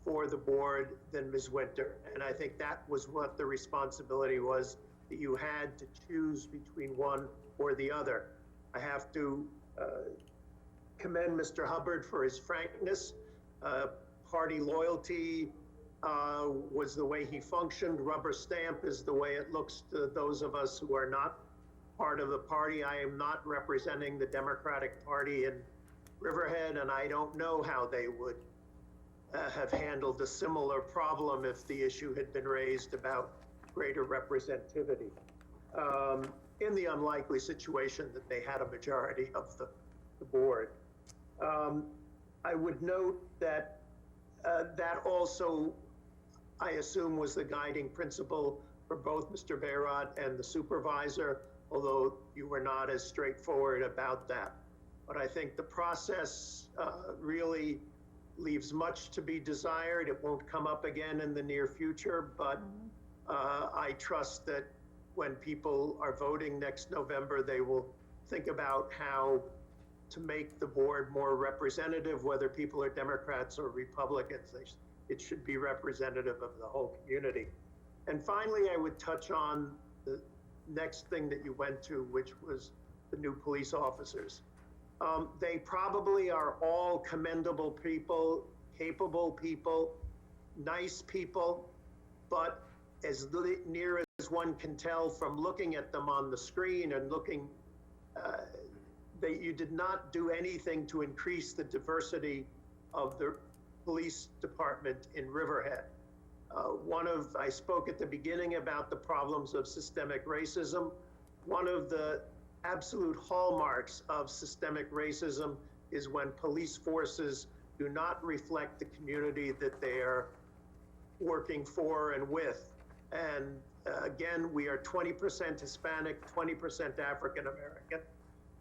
for the board than Ms. Winter. And I think that was what the responsibility was, that you had to choose between one or the other. I have to commend Mr. Hubbard for his frankness. Party loyalty was the way he functioned. Rubber stamp is the way it looks to those of us who are not part of the party. I am not representing the Democratic Party in Riverhead, and I don't know how they would have handled a similar problem if the issue had been raised about greater representativity. In the unlikely situation that they had a majority of the board. I would note that that also, I assume, was the guiding principle for both Mr. Bayrod and the supervisor, although you were not as straightforward about that. But I think the process really leaves much to be desired. It won't come up again in the near future, but I trust that when people are voting next November, they will think about how to make the board more representative, whether people are Democrats or Republicans. It should be representative of the whole community. And finally, I would touch on the next thing that you went to, which was the new police officers. They probably are all commendable people, capable people, nice people, but as near as one can tell from looking at them on the screen and looking, you did not do anything to increase the diversity of the police department in Riverhead. I spoke at the beginning about the problems of systemic racism. One of the absolute hallmarks of systemic racism is when police forces do not reflect the community that they are working for and with. And again, we are 20% Hispanic, 20% African American,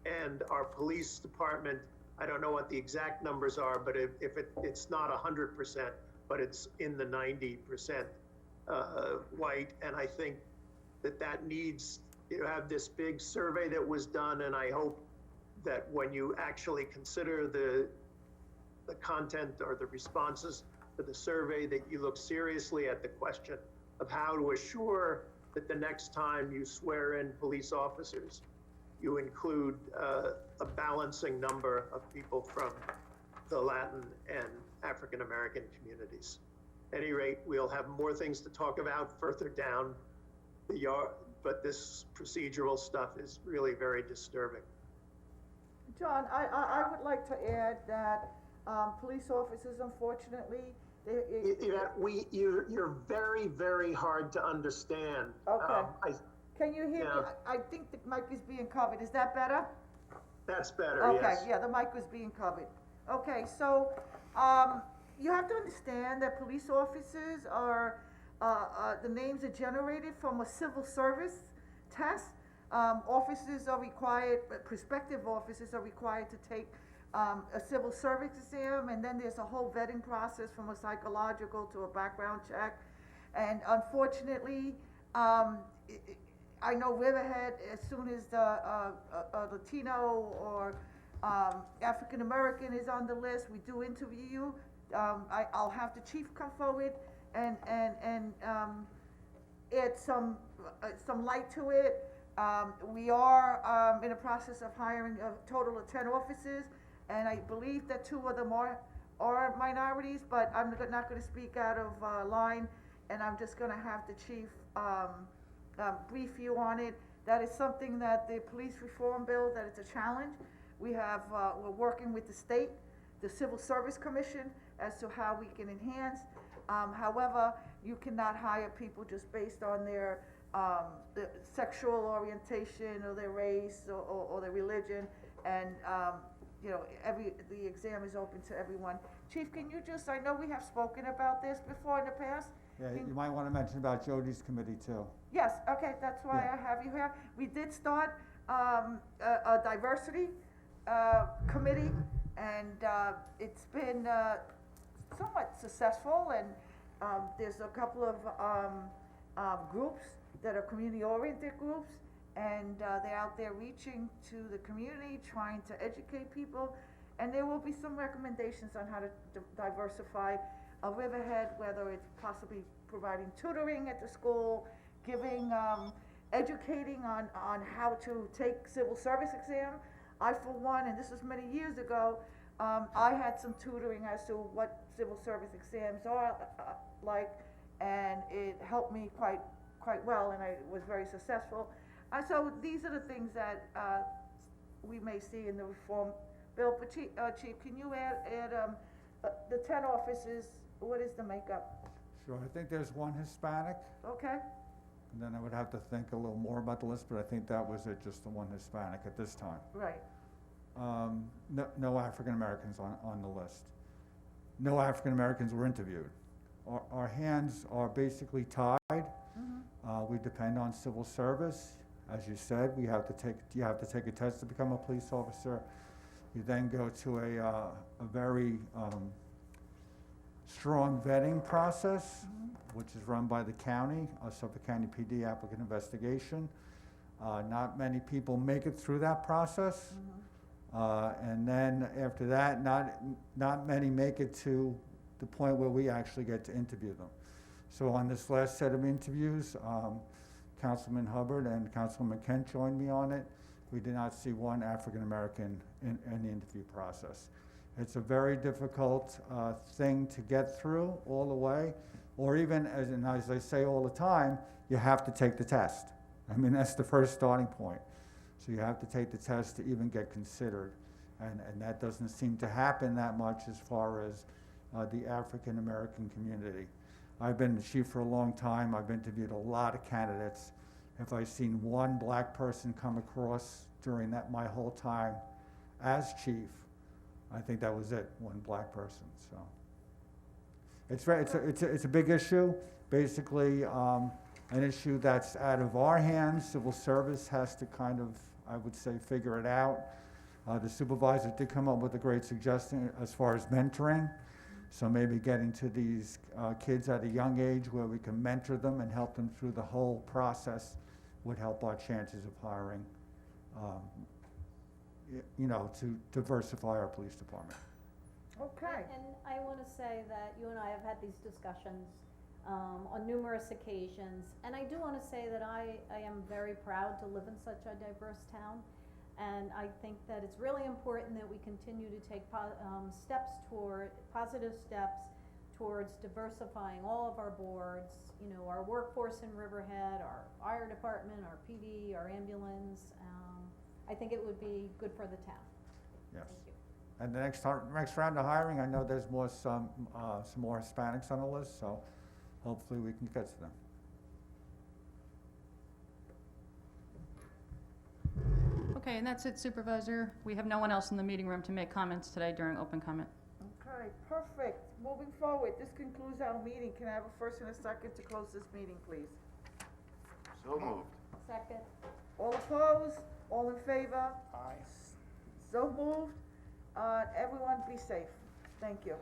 and our police department, I don't know what the exact numbers are, but it's not 100%, but it's in the 90% white. And I think that needs, you have this big survey that was done, and I hope that when you actually consider the content or the responses to the survey, that you look seriously at the question of how to assure that the next time you swear in police officers, you include a balancing number of people from the Latin and African American communities. At any rate, we'll have more things to talk about further down the yard, but this procedural stuff is really very disturbing. John, I would like to add that police officers, unfortunately, You're very, very hard to understand. Okay. Can you hear me? I think the mic is being covered. Is that better? That's better, Okay, yes. yeah, the mic was being covered. Okay, so you have to understand that police officers are, the names are generated from a civil service test. Officers are required, prospective officers are required to take a civil service exam, and then there's a whole vetting process from a psychological to a background check. And unfortunately, I know Riverhead, as soon as a Latino or African American is on the list, we do interview you. I'll have the chief come forward and add some light to it. We are in the process of hiring a total of 10 officers, and I believe that 2 of them are minorities, but I'm not going to speak out of line, and I'm just going to have the chief brief you on it. That is something that the police reform bill, that it's a challenge. We have, we're working with the state, the Civil Service Commission, as to how we can enhance. However, you cannot hire people just based on their sexual orientation or their race or their religion. And, you know, the exam is open to everyone. Chief, can you just, I know we have spoken about this before in the past. Yeah, you might want to mention about Jody's committee too. Yes, okay, that's why I have you here. We did start a diversity committee, and it's been somewhat successful, and there's a couple of groups that are community-oriented groups, and they're out there reaching to the community, trying to educate people, and there will be some recommendations on how to diversify Riverhead, whether it's possibly providing tutoring at the school, giving, educating on how to take civil service exam. I, for one, and this was many years ago, I had some tutoring as to what civil service exams are like, and it helped me quite well, and I was very successful. So these are the things that we may see in the reform bill. But Chief, can you add the 10 offices? What is the makeup? Sure, I think there's one Hispanic, Okay, and then I would have to think a little more about the list, but I think that was it, just the one Hispanic at this time. right. No African Americans on the list. No African Americans were interviewed. Our hands are basically tied. We depend on civil service. As you said, you have to take a test to become a police officer. You then go to a very strong vetting process, which is run by the county, Suffolk County PD applicant investigation. Not many people make it through that process. And then after that, not many make it to the point where we actually get to interview them. So on this last set of interviews, Councilman Hubbard and Councilman Kent joined me on it. We did not see one African American in the interview process. It's a very difficult thing to get through all the way, or even, as I say all the time, you have to take the test. I mean, that's the first starting point. So you have to take the test to even get considered. And that doesn't seem to happen that much as far as the African American community. I've been the chief for a long time. I've interviewed a lot of candidates. If I've seen one black person come across during my whole time as chief, I think that was it, one black person. So it's a big issue. Basically, an issue that's out of our hands. Civil service has to kind of, I would say, figure it out. The supervisor did come up with a great suggestion as far as mentoring. So maybe getting to these kids at a young age where we can mentor them and help them through the whole process would help our chances of hiring, to diversify our police department. Okay. And I want to say that you and I have had these discussions on numerous occasions, and I do want to say that I am very proud to live in such a diverse town, and I think that it's really important that we continue to take positive steps towards diversifying all of our boards, our workforce in Riverhead, our fire department, our PD, our ambulance. I think it would be good for the town. Yes. Thank you. And the next round of hiring, I know there's some more Hispanics on the list, so hopefully we can get to them. Okay, and that's it, Supervisor. We have no one else in the meeting room to make comments today during open comment. Okay, perfect. Moving forward, this concludes our meeting. Can I have a first and a second to close this meeting, please? So moved. Second. All opposed? All in favor? Aye. So moved. Everyone be safe. Thank you.